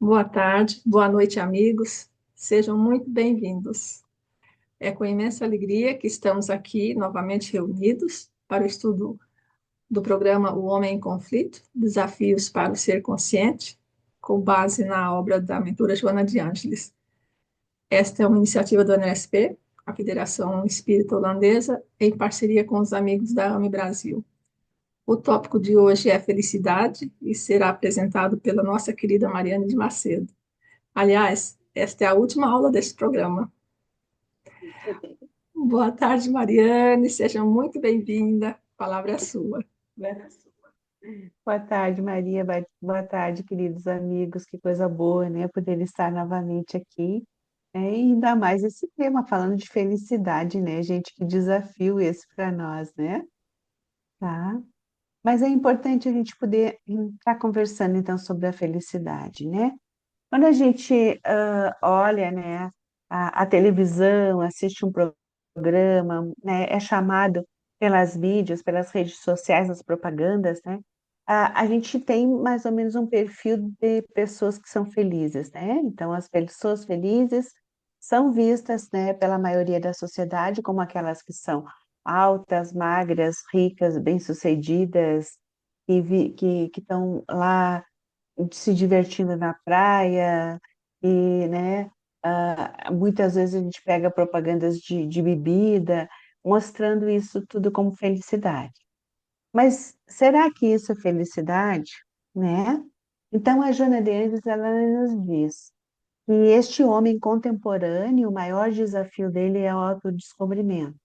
Boa tarde, boa noite, amigos. Sejam muito bem-vindos. É com imensa alegria que estamos aqui novamente reunidos para o estudo do programa O Homem em Conflito, Desafios para o Ser Consciente, com base na obra da mentora Joana de Ângeles. Esta é uma iniciativa do NSP, a Federação Espírita Holandesa, em parceria com os amigos da AME Brasil. O tópico de hoje é felicidade e será apresentado pela nossa querida Mariane de Macedo. Aliás, esta é a última aula desse programa. Boa tarde, Mariane, seja muito bem-vinda. A palavra é sua. Boa tarde, Maria. Boa tarde, queridos amigos. Que coisa boa, né? Poder estar novamente aqui, né? E ainda mais esse tema, falando de felicidade, né, gente? Que desafio esse para nós, né? Tá? Mas é importante a gente poder estar conversando, então, sobre a felicidade, né? Quando a gente olha, né, a televisão, assiste um programa, né, é chamado pelas mídias, pelas redes sociais, as propagandas, né, a gente tem mais ou menos um perfil de pessoas que são felizes, né? Então, as pessoas felizes são vistas, né, pela maioria da sociedade como aquelas que são altas, magras, ricas, bem-sucedidas, que estão lá se divertindo na praia e, né, muitas vezes a gente pega propagandas de bebida, mostrando isso tudo como felicidade. Mas será que isso é felicidade, né? Então a Joana de Ângeles, ela nos diz que este homem contemporâneo, o maior desafio dele é o autodescobrimento.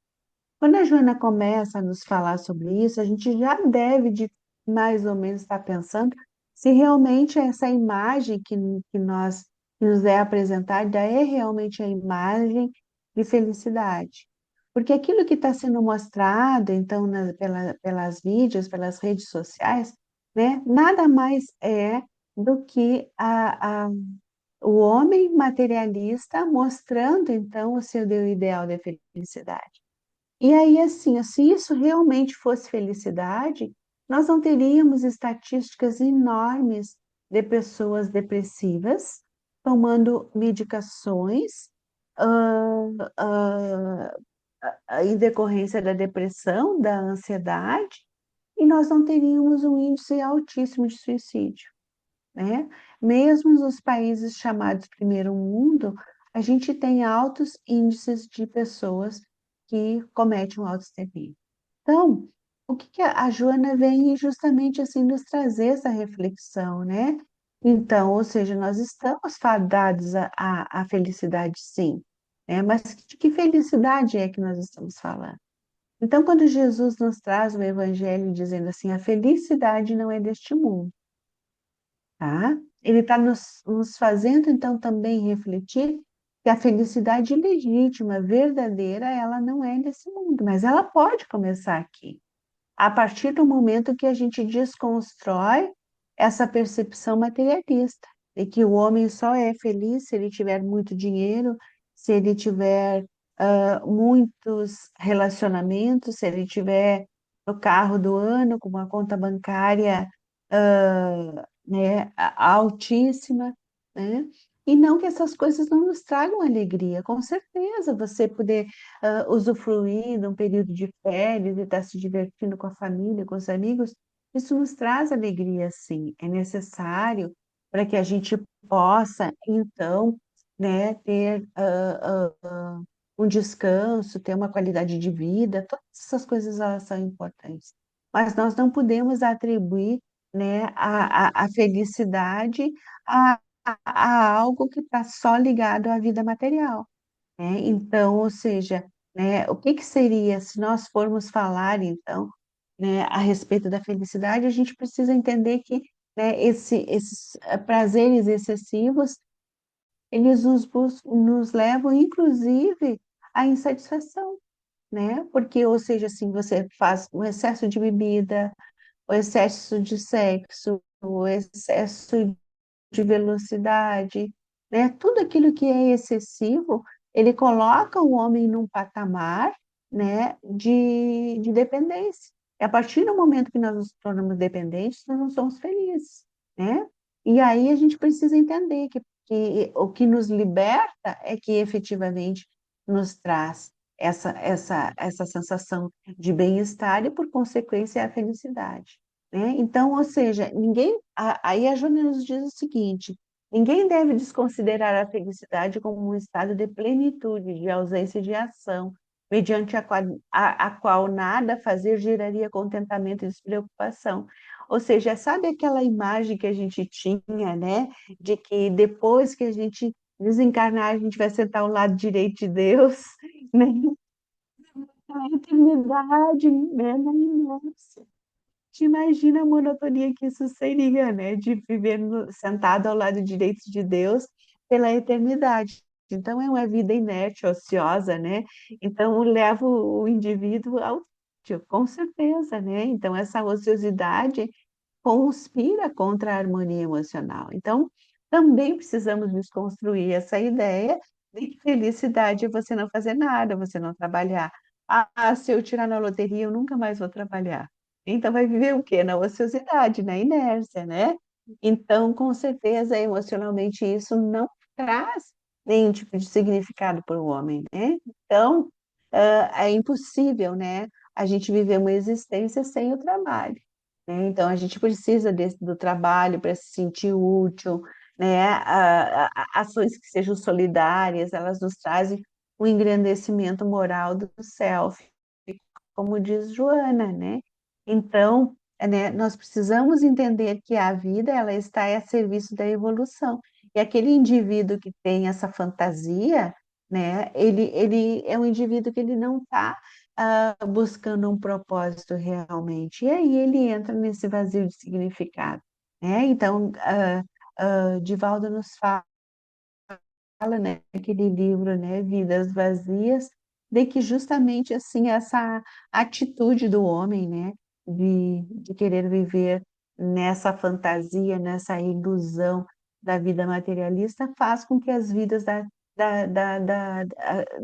Quando a Joana começa a nos falar sobre isso, a gente já deve de mais ou menos estar pensando se realmente essa imagem que nós que nos é apresentada é realmente a imagem de felicidade. Porque aquilo que está sendo mostrado, então, pelas mídias, pelas redes sociais, né, nada mais é do que o homem materialista mostrando, então, o seu ideal de felicidade. E aí, assim, se isso realmente fosse felicidade, nós não teríamos estatísticas enormes de pessoas depressivas tomando medicações ah, ah, em decorrência da depressão, da ansiedade, e nós não teríamos um índice altíssimo de suicídio, né? Mesmo nos países chamados primeiro mundo, a gente tem altos índices de pessoas que cometem o auto-extermínio. Então, o que que a Joana vem justamente assim nos trazer essa reflexão, né? Então, ou seja, nós estamos fadados à felicidade, sim, né? Mas de que felicidade é que nós estamos falando? Então, quando Jesus nos traz o Evangelho dizendo assim, a felicidade não é deste mundo, tá? Ele está nos fazendo, então, também refletir que a felicidade legítima, verdadeira, ela não é desse mundo, mas ela pode começar aqui. A partir do momento que a gente desconstrói essa percepção materialista, de que o homem só é feliz se ele tiver muito dinheiro, se ele tiver muitos relacionamentos, se ele tiver o carro do ano com uma conta bancária né, altíssima, né? E não que essas coisas não nos tragam alegria, com certeza, você poder usufruir de um período de férias e estar se divertindo com a família, com os amigos, isso nos traz alegria, sim. É necessário para que a gente possa, então, né, ter um descanso, ter uma qualidade de vida, todas essas coisas elas são importantes. Mas nós não podemos atribuir, né, a felicidade a, a algo que está só ligado à vida material, né? Então, ou seja, né, o que que seria se nós formos falar, então, né, a respeito da felicidade, a gente precisa entender que, né, esses prazeres excessivos, eles nos levam, inclusive, à insatisfação, né? Porque, ou seja, assim, você faz um excesso de bebida, o excesso de sexo, o excesso de velocidade, né? Tudo aquilo que é excessivo, ele coloca o homem num patamar, né, de dependência. E a partir do momento que nós nos tornamos dependentes, nós não somos felizes, né? E aí a gente precisa entender que o que nos liberta é que efetivamente nos traz essa sensação de bem-estar e, por consequência, a felicidade, né? Então, ou seja, aí a Jônia nos diz o seguinte: ninguém deve desconsiderar a felicidade como um estado de plenitude, de ausência de ação, mediante a qual nada fazer geraria contentamento e despreocupação. Ou seja, sabe aquela imagem que a gente tinha, né, de que depois que a gente desencarnar, a gente vai sentar ao lado direito de Deus, né, na eternidade, né, na inércia. Te imagina a monotonia que isso seria, né? De viver sentado ao lado direito de Deus pela eternidade. Então, é uma vida inerte, ociosa, né? Então, leva o indivíduo ao tédio, com certeza, né? Então, essa ociosidade conspira contra a harmonia emocional. Então, também precisamos desconstruir essa ideia de que felicidade é você não fazer nada, você não trabalhar. Ah, se eu tirar na loteria, eu nunca mais vou trabalhar. Então, vai viver o quê? Na ociosidade, na inércia, né? Então, com certeza, emocionalmente, isso não traz nenhum tipo de significado para o homem, né? Então, é impossível, né, a gente viver uma existência sem o trabalho, né? Então, a gente precisa do trabalho para se sentir útil, né? Ações que sejam solidárias, elas nos trazem o engrandecimento moral do self, como diz Joana, né? Então, né, nós precisamos entender que a vida ela está a serviço da evolução. E aquele indivíduo que tem essa fantasia, né, ele é um indivíduo que ele não está buscando um propósito realmente. E aí ele entra nesse vazio de significado, né? Então, Divaldo nos fala, né, aquele livro, né, Vidas Vazias, de que justamente assim essa atitude do homem, né, de querer viver nessa fantasia, nessa ilusão da vida materialista, faz com que as vidas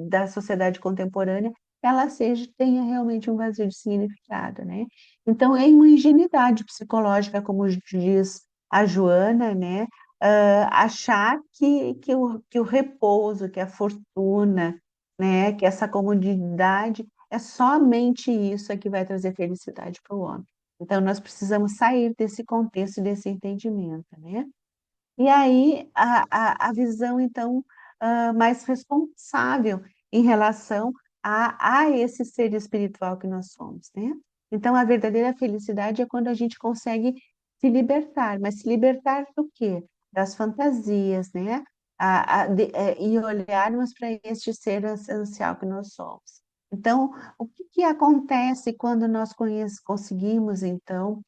da sociedade contemporânea ela tenha realmente um vazio de significado, né? Então, é uma ingenuidade psicológica, como diz a Joana, né? Achar que o repouso, que a fortuna, né, que essa comodidade é somente isso é que vai trazer felicidade para o homem. Então, nós precisamos sair desse contexto, desse entendimento, né? E aí, a visão, então, mais responsável em relação a esse ser espiritual que nós somos, né? Então, a verdadeira felicidade é quando a gente consegue se libertar, mas se libertar do quê? Das fantasias, né? E olharmos para este ser essencial que nós somos. Então, o que que acontece quando nós conseguimos, então,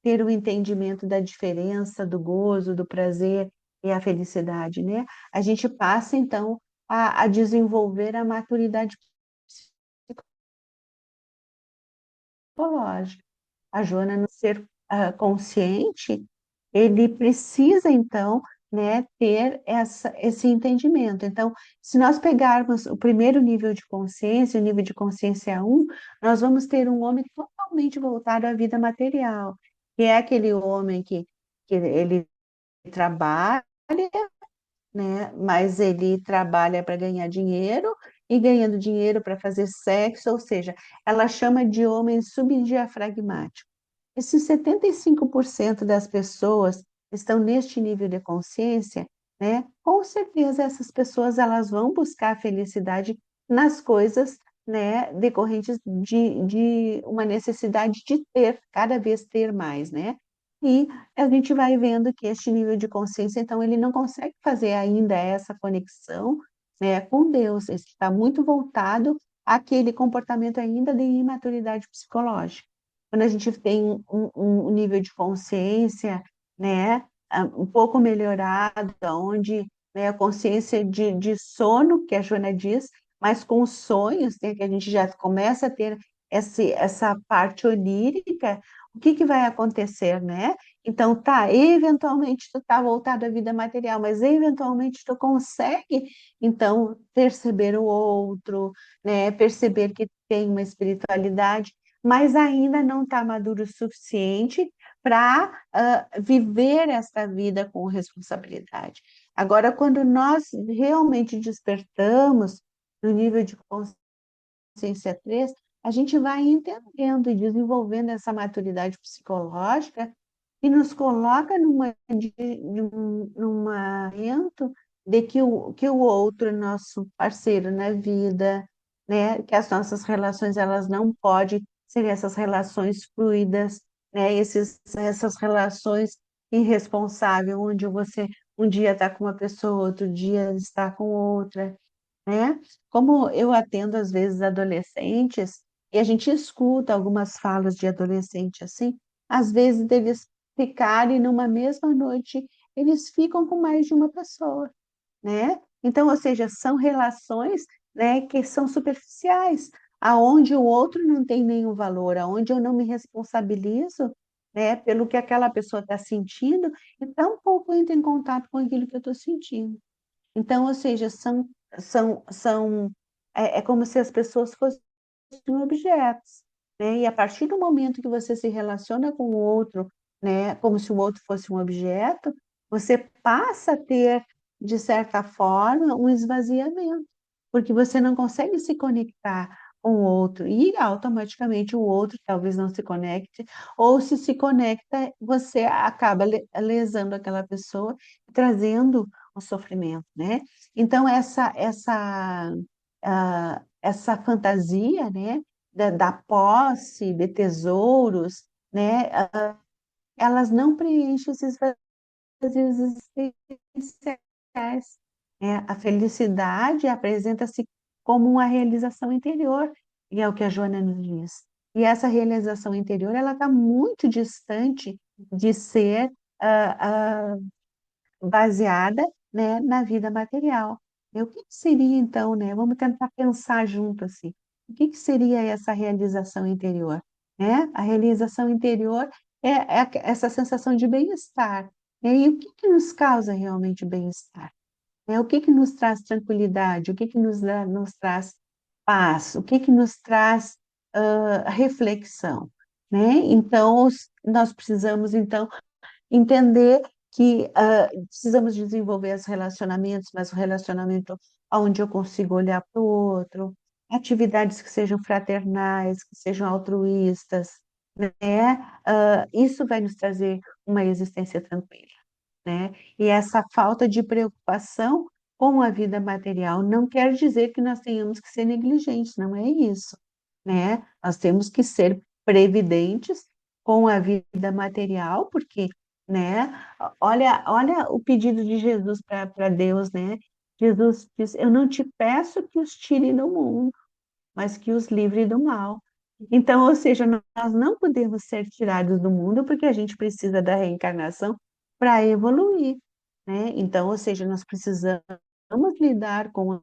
ter o entendimento da diferença, do gozo, do prazer e a felicidade, né? A gente passa, então, a desenvolver a maturidade psicológica. A Joana, no ser consciente, ele precisa, então, né, ter esse entendimento. Então, se nós pegarmos o primeiro nível de consciência, o nível de consciência um, nós vamos ter um homem totalmente voltado à vida material, que é aquele homem que ele trabalha, né, mas ele trabalha para ganhar dinheiro e ganhando dinheiro para fazer sexo, ou seja, ela chama de homem subdiafragmático. Esses 75% das pessoas estão neste nível de consciência, né? Com certeza essas pessoas elas vão buscar a felicidade nas coisas, né, decorrentes de uma necessidade de ter, cada vez ter mais, né? E a gente vai vendo que este nível de consciência, então, ele não consegue fazer ainda essa conexão, né, com Deus, ele está muito voltado àquele comportamento ainda de imaturidade psicológica. Quando a gente tem um nível de consciência, né, um pouco melhorado, onde, né, a consciência de sono, que a Joana diz, mas com os sonhos, né, que a gente já começa a ter essa parte onírica, o que que vai acontecer, né? Então, tá, eventualmente tu tá voltado à vida material, mas eventualmente tu consegue, então, perceber o outro, né, perceber que tem uma espiritualidade, mas ainda não está maduro o suficiente para viver essa vida com responsabilidade. Agora, quando nós realmente despertamos no nível de consciência 3, a gente vai entendendo e desenvolvendo essa maturidade psicológica e nos coloca num momento de que o outro é nosso parceiro na vida, né? Que as nossas relações elas não podem ser essas relações fluidas, né? Essas relações irresponsáveis, onde você um dia está com uma pessoa, outro dia está com outra, né? Como eu atendo às vezes adolescentes e a gente escuta algumas falas de adolescente assim, às vezes eles ficarem numa mesma noite, eles ficam com mais de uma pessoa, né? Então, ou seja, são relações, né, que são superficiais, aonde o outro não tem nenhum valor, aonde eu não me responsabilizo, né, pelo que aquela pessoa está sentindo, e tampouco entro em contato com aquilo que eu estou sentindo. Então, ou seja, é como se as pessoas fossem objetos, né? E a partir do momento que você se relaciona com o outro, né, como se o outro fosse um objeto, você passa a ter, de certa forma, um esvaziamento, porque você não consegue se conectar com o outro e automaticamente o outro talvez não se conecte, ou se conecta, você acaba lesando aquela pessoa, trazendo o sofrimento, né? Então, essa fantasia, né, da posse de tesouros, né, elas não preenchem esses vazios existenciais. Né? A felicidade apresenta-se como uma realização interior, e é o que a Joana nos diz. E essa realização interior, ela está muito distante de ser ah, baseada, né, na vida material. E o que que seria então, né? Vamos tentar pensar junto assim. O que que seria essa realização interior, né? A realização interior é essa sensação de bem-estar, né? E o que que nos causa realmente bem-estar? Né? O que que nos traz tranquilidade? O que que nos traz paz? O que que nos traz reflexão, né? Então, nós precisamos então entender que precisamos desenvolver os relacionamentos, mas o relacionamento onde eu consigo olhar para o outro, atividades que sejam fraternais, que sejam altruístas, né? Isso vai nos trazer uma existência tranquila, né? E essa falta de preocupação com a vida material não quer dizer que nós tenhamos que ser negligentes, não é isso, né? Nós temos que ser previdentes com a vida material, porque, né? Olha o pedido de Jesus para Deus, né? Jesus diz: Eu não te peço que os tire do mundo, mas que os livre do mal. Então, ou seja, nós não podemos ser tirados do mundo porque a gente precisa da reencarnação para evoluir, né? Então, ou seja, nós precisamos lidar com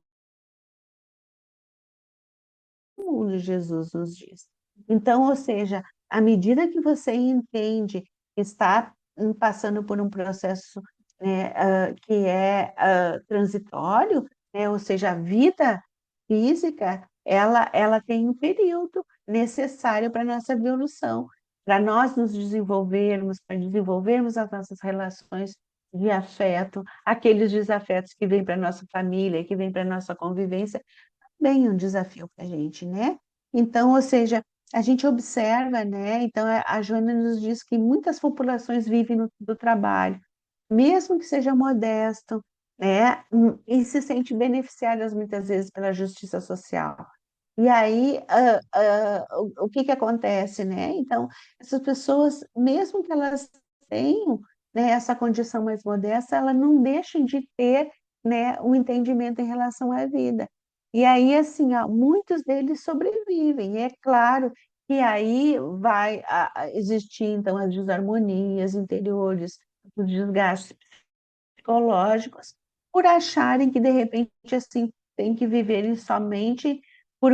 o mundo, Jesus nos diz. Então, ou seja, à medida que você entende que está passando por um processo, né, que é transitório, né, ou seja, a vida física, ela tem um período necessário para a nossa evolução, para nós nos desenvolvermos, para desenvolvermos as nossas relações de afeto, aqueles desafetos que vêm para a nossa família, que vêm para a nossa convivência, bem um desafio para a gente, né? Então, ou seja, a gente observa, né? Então, a Joana nos diz que muitas populações vivem do trabalho, mesmo que seja modesto, né? E se sente beneficiadas muitas vezes pela justiça social. E aí, o que que acontece, né? Então, essas pessoas, mesmo que elas tenham, né, essa condição mais modesta, elas não deixam de ter, né, um entendimento em relação à vida. E aí, assim, ó, muitos deles sobrevivem. E é claro que aí vai existir, então, as desarmonias interiores, os desgastes psicológicos, por acharem que, de repente, assim, tem que viverem somente por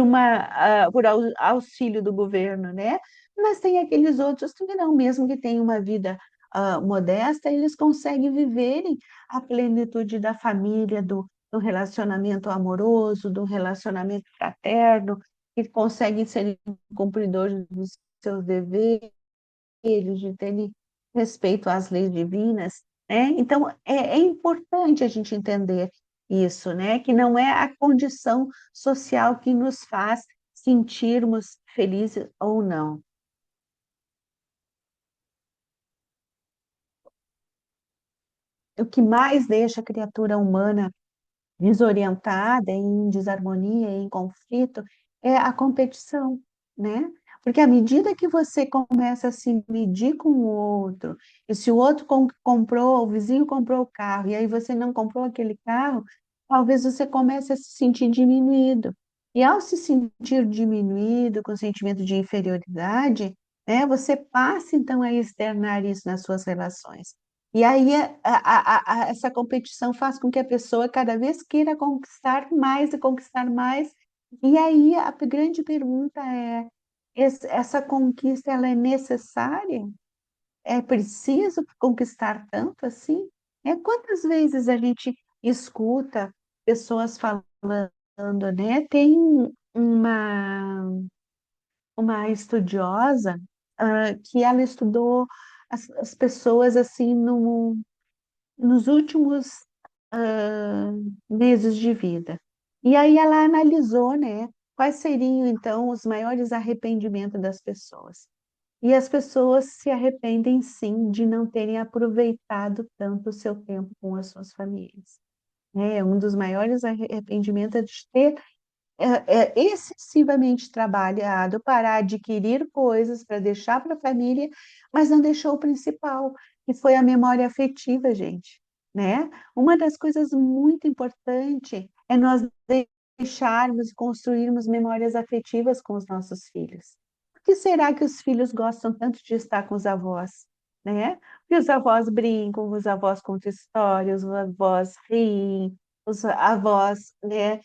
auxílio do governo, né? Mas tem aqueles outros que não, mesmo que tenham uma vida modesta, eles conseguem viverem a plenitude da família, do relacionamento amoroso, do relacionamento fraterno, que conseguem ser cumpridores dos seus deveres, de terem respeito às leis divinas, né? Então, é importante a gente entender isso, né? Que não é a condição social que nos faz sentirmos felizes ou não. O que mais deixa a criatura humana desorientada, em desarmonia, em conflito, é a competição, né? Porque à medida que você começa a se medir com o outro, e se o outro comprou, o vizinho comprou o carro, e aí você não comprou aquele carro, talvez você comece a se sentir diminuído. E ao se sentir diminuído, com sentimento de inferioridade, né, você passa então a externar isso nas suas relações. E aí essa competição faz com que a pessoa cada vez queira conquistar mais e conquistar mais. E aí a grande pergunta é: essa conquista ela é necessária? É preciso conquistar tanto assim? Quantas vezes a gente escuta pessoas falando, né? Tem uma estudiosa que ela estudou as pessoas assim no nos últimos ah, meses de vida. E aí ela analisou, né, quais seriam então os maiores arrependimentos das pessoas. E as pessoas se arrependem sim de não terem aproveitado tanto o seu tempo com as suas famílias. Um dos maiores arrependimentos é de ter excessivamente trabalhado para adquirir coisas, para deixar para a família, mas não deixou o principal, que foi a memória afetiva, gente, né? Uma das coisas muito importantes é nós deixarmos e construirmos memórias afetivas com os nossos filhos. Por que será que os filhos gostam tanto de estar com os avós, né? Porque os avós brincam, os avós contam histórias, os avós riem, os avós, né,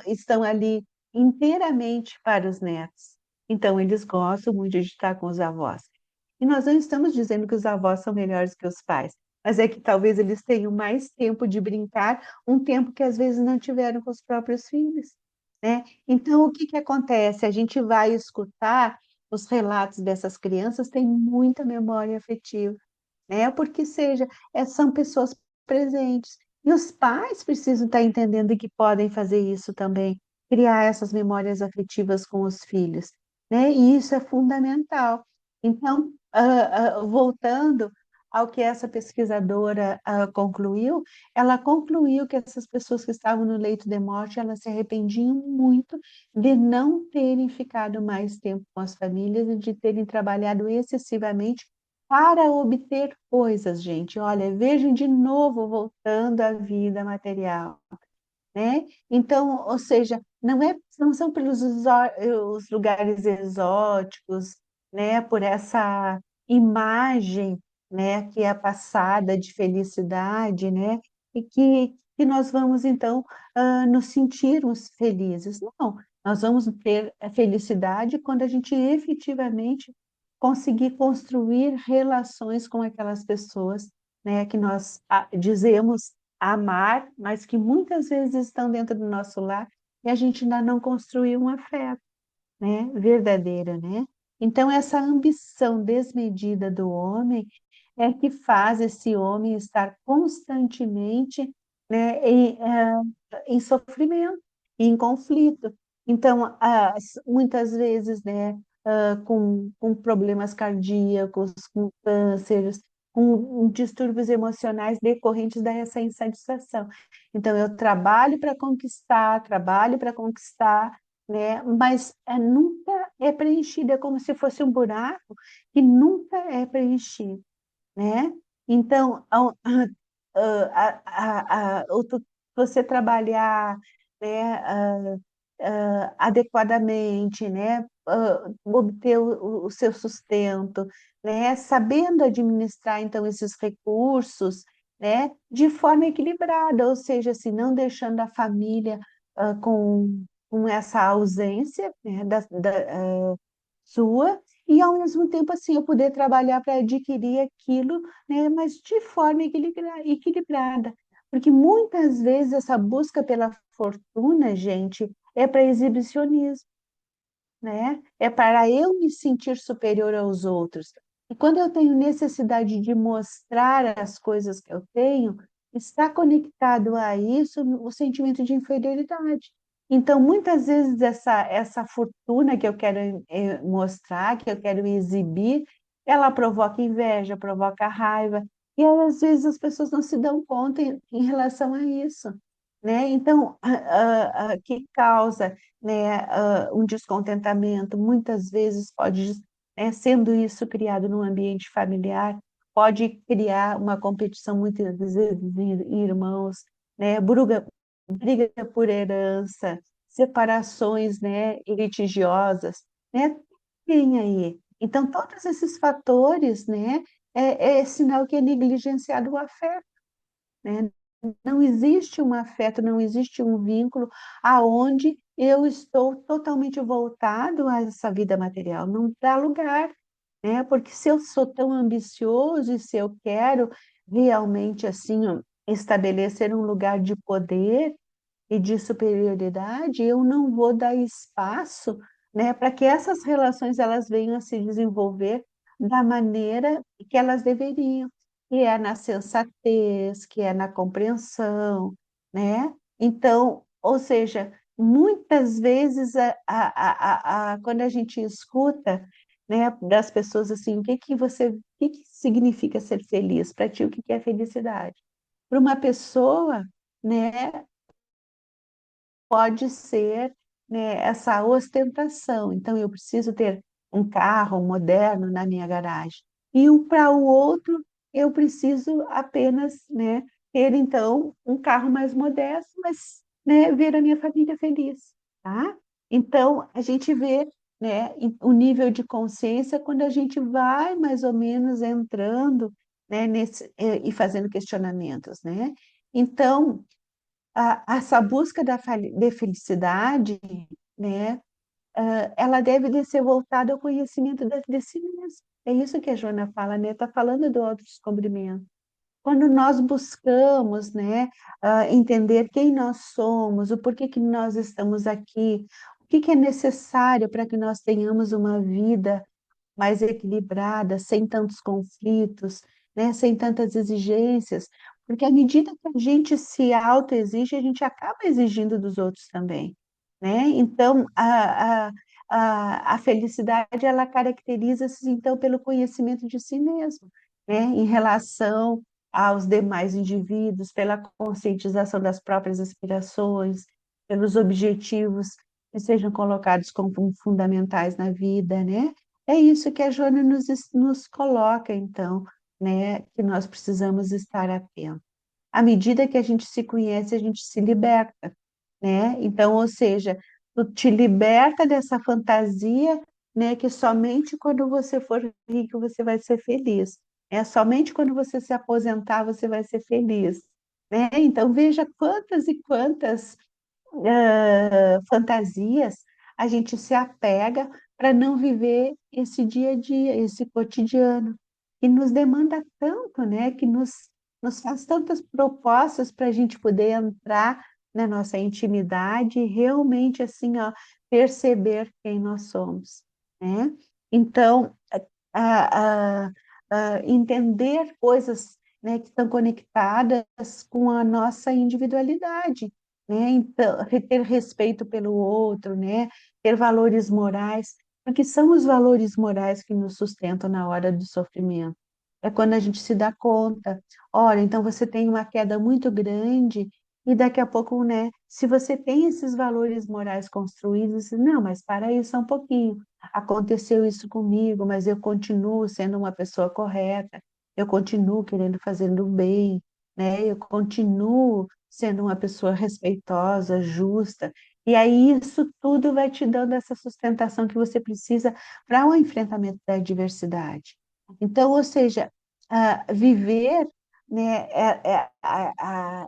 estão ali inteiramente para os netos. Então, eles gostam muito de estar com os avós. E nós não estamos dizendo que os avós são melhores que os pais, mas é que talvez eles tenham mais tempo de brincar, um tempo que às vezes não tiveram com os próprios filhos, né? Então, o que que acontece? A gente vai escutar os relatos dessas crianças, têm muita memória afetiva, né? Porque são pessoas presentes. E os pais precisam estar entendendo que podem fazer isso também, criar essas memórias afetivas com os filhos, né? E isso é fundamental. Então, voltando ao que essa pesquisadora concluiu, ela concluiu que essas pessoas que estavam no leito de morte, elas se arrependiam muito de não terem ficado mais tempo com as famílias e de terem trabalhado excessivamente para obter coisas, gente. Olha, vejam de novo voltando à vida material, né? Então, ou seja, não são pelos os lugares exóticos, né? Por essa imagem, né? Que é passada de felicidade, né? E que nós vamos então nos sentirmos felizes. Não, nós vamos ter a felicidade quando a gente efetivamente conseguir construir relações com aquelas pessoas, né? Que nós dizemos amar, mas que muitas vezes estão dentro do nosso lar e a gente ainda não construiu um afeto, né, verdadeiro, né? Então, essa ambição desmedida do homem é que faz esse homem estar constantemente, né, em sofrimento, em conflito. Então, muitas vezes, né, com problemas cardíacos, com cânceres, com distúrbios emocionais decorrentes dessa insatisfação. Então, eu trabalho para conquistar, né? Mas nunca é preenchido, é como se fosse um buraco que nunca é preenchido, né? Então, você trabalhar, né, adequadamente, né, obter o seu sustento, né, sabendo administrar então esses recursos, né, de forma equilibrada, ou seja, assim, não deixando a família com essa ausência, né, sua, e ao mesmo tempo assim eu poder trabalhar para adquirir aquilo, né, mas de forma equilibrada. Porque muitas vezes essa busca pela fortuna, gente, é para exibicionismo, né? É para eu me sentir superior aos outros. E quando eu tenho necessidade de mostrar as coisas que eu tenho, está conectado a isso o sentimento de inferioridade. Então, muitas vezes, essa fortuna que eu quero mostrar, que eu quero exibir, ela provoca inveja, provoca raiva, e aí, às vezes as pessoas não se dão conta em relação a isso, né? Então, que causa, né, um descontentamento, muitas vezes pode, sendo isso criado num ambiente familiar, pode criar uma competição muitas vezes em irmãos, né? Briga por herança, separações, né, litigiosas, né? Tem aí. Então, todos esses fatores, né, é sinal que é negligenciado o afeto, né? Não existe um afeto, não existe um vínculo aonde eu estou totalmente voltado a essa vida material, não dá lugar, né? Porque se eu sou tão ambicioso e se eu quero realmente assim estabelecer um lugar de poder e de superioridade, eu não vou dar espaço, né, para que essas relações elas venham a se desenvolver da maneira que elas deveriam, que é na sensatez, que é na compreensão, né? Então, ou seja, muitas vezes quando a gente escuta, né, das pessoas assim, o que que significa ser feliz? Para ti, o que que é felicidade? Para uma pessoa, né, pode ser, né, essa ostentação. Então, eu preciso ter um carro moderno na minha garagem. E para o outro, eu preciso apenas, né, ter, então, um carro mais modesto, mas, né, ver a minha família feliz, tá? Então, a gente vê, né, o nível de consciência quando a gente vai mais ou menos entrando, né, e fazendo questionamentos, né? Então, essa busca de felicidade, né, ela deve de ser voltada ao conhecimento de si mesmo. É isso que a Joana fala, né? Está falando do autodescobrimento. Quando nós buscamos, né, entender quem nós somos, o porquê que nós estamos aqui, o que que é necessário para que nós tenhamos uma vida mais equilibrada, sem tantos conflitos, né, sem tantas exigências, porque à medida que a gente se autoexige, a gente acaba exigindo dos outros também, né? Então, a felicidade, ela caracteriza-se, então, pelo conhecimento de si mesmo, né, em relação aos demais indivíduos, pela conscientização das próprias aspirações, pelos objetivos que sejam colocados como fundamentais na vida, né? É isso que a Joana nos coloca, então, né, que nós precisamos estar atentos. À medida que a gente se conhece, a gente se liberta, né? Então, ou seja, tu te liberta dessa fantasia, né, que somente quando você for rico você vai ser feliz. É somente quando você se aposentar você vai ser feliz, né? Então, veja quantas e quantas fantasias, a gente se apega para não viver esse dia a dia, esse cotidiano, que nos demanda tanto, né? Que nos faz tantas propostas para a gente poder entrar na nossa intimidade e realmente assim, ó, perceber quem nós somos, né? Então, entender coisas, né, que estão conectadas com a nossa individualidade, né? Então, ter respeito pelo outro, né? Ter valores morais, porque são os valores morais que nos sustentam na hora do sofrimento. É quando a gente se dá conta, olha, então você tem uma queda muito grande e daqui a pouco, né? Se você tem esses valores morais construídos, não, mas para aí só um pouquinho. Aconteceu isso comigo, mas eu continuo sendo uma pessoa correta, eu continuo querendo fazer o bem, né? Eu continuo sendo uma pessoa respeitosa, justa. E aí isso tudo vai te dando essa sustentação que você precisa para o enfrentamento da adversidade. Então, ou seja, viver, né,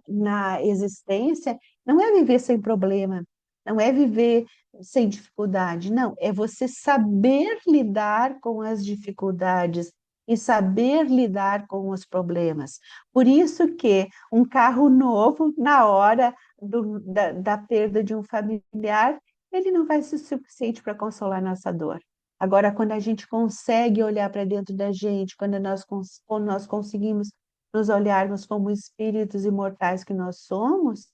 na existência não é viver sem problema, não é viver sem dificuldade, não, é você saber lidar com as dificuldades e saber lidar com os problemas. Por isso que um carro novo, na hora da perda de um familiar, ele não vai ser suficiente para consolar nossa dor. Agora, quando a gente consegue olhar para dentro da gente, quando nós conseguimos nos olharmos como espíritos imortais que nós somos,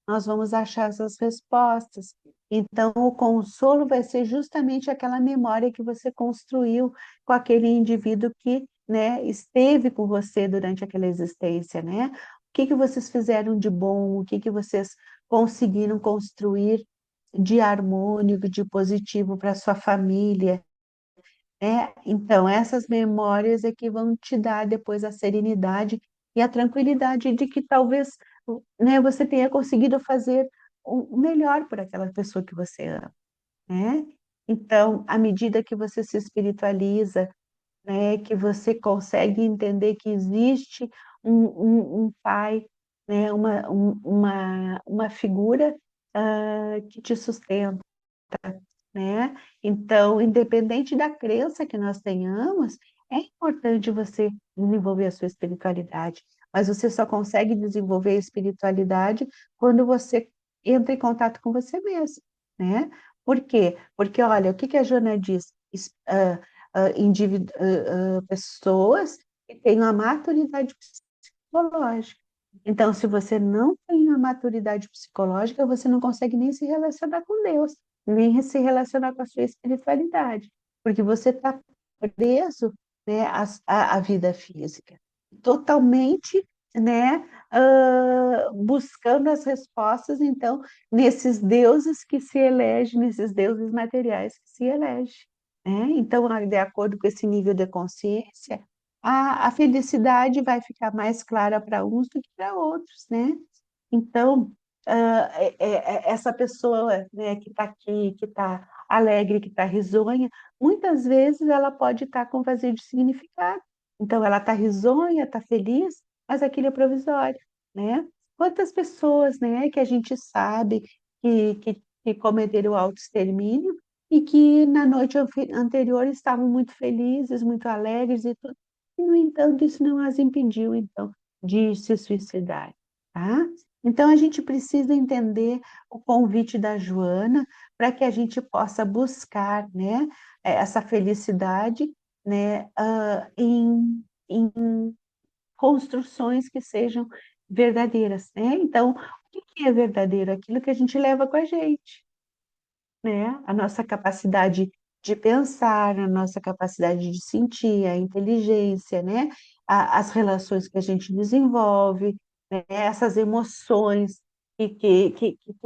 nós vamos achar essas respostas. Então, o consolo vai ser justamente aquela memória que você construiu com aquele indivíduo que, né, esteve com você durante aquela existência, né? O que que vocês fizeram de bom? O que que vocês conseguiram construir de harmônico, de positivo para sua família, né? Então, essas memórias é que vão te dar depois a serenidade e a tranquilidade de que talvez, né, você tenha conseguido fazer o melhor por aquela pessoa que você ama, né? Então, à medida que você se espiritualiza, né, que você consegue entender que existe um pai, né, uma figura que te sustenta, né? Então, independente da crença que nós tenhamos, é importante você desenvolver a sua espiritualidade, mas você só consegue desenvolver a espiritualidade quando você entra em contato com você mesmo, né? Por quê? Porque, olha, o que que a Joana diz? Pessoas que têm uma maturidade psicológica. Então, se você não tem a maturidade psicológica, você não consegue nem se relacionar com Deus, nem se relacionar com a sua espiritualidade, porque você está preso, né, à vida física, totalmente, né, buscando as respostas, então, nesses deuses que se elegem, nesses deuses materiais que se elegem, né? Então, de acordo com esse nível de consciência, a felicidade vai ficar mais clara para uns do que para outros, né? Então, essa pessoa, né, que está aqui, que está alegre, que está risonha, muitas vezes ela pode estar com vazio de significado. Então, ela está risonha, está feliz, mas aquilo é provisório, né? Quantas pessoas, né, que a gente sabe que cometeram autoextermínio e que na noite anterior estavam muito felizes, muito alegres e tudo, e, no entanto, isso não as impediu, então, de se suicidar, tá? Então, a gente precisa entender o convite da Joana para que a gente possa buscar, né, essa felicidade, né, em construções que sejam verdadeiras, né? Então, o que que é verdadeiro? Aquilo que a gente leva com a gente, né? A nossa capacidade de pensar, a nossa capacidade de sentir, a inteligência, né? As relações que a gente desenvolve, né? Essas emoções que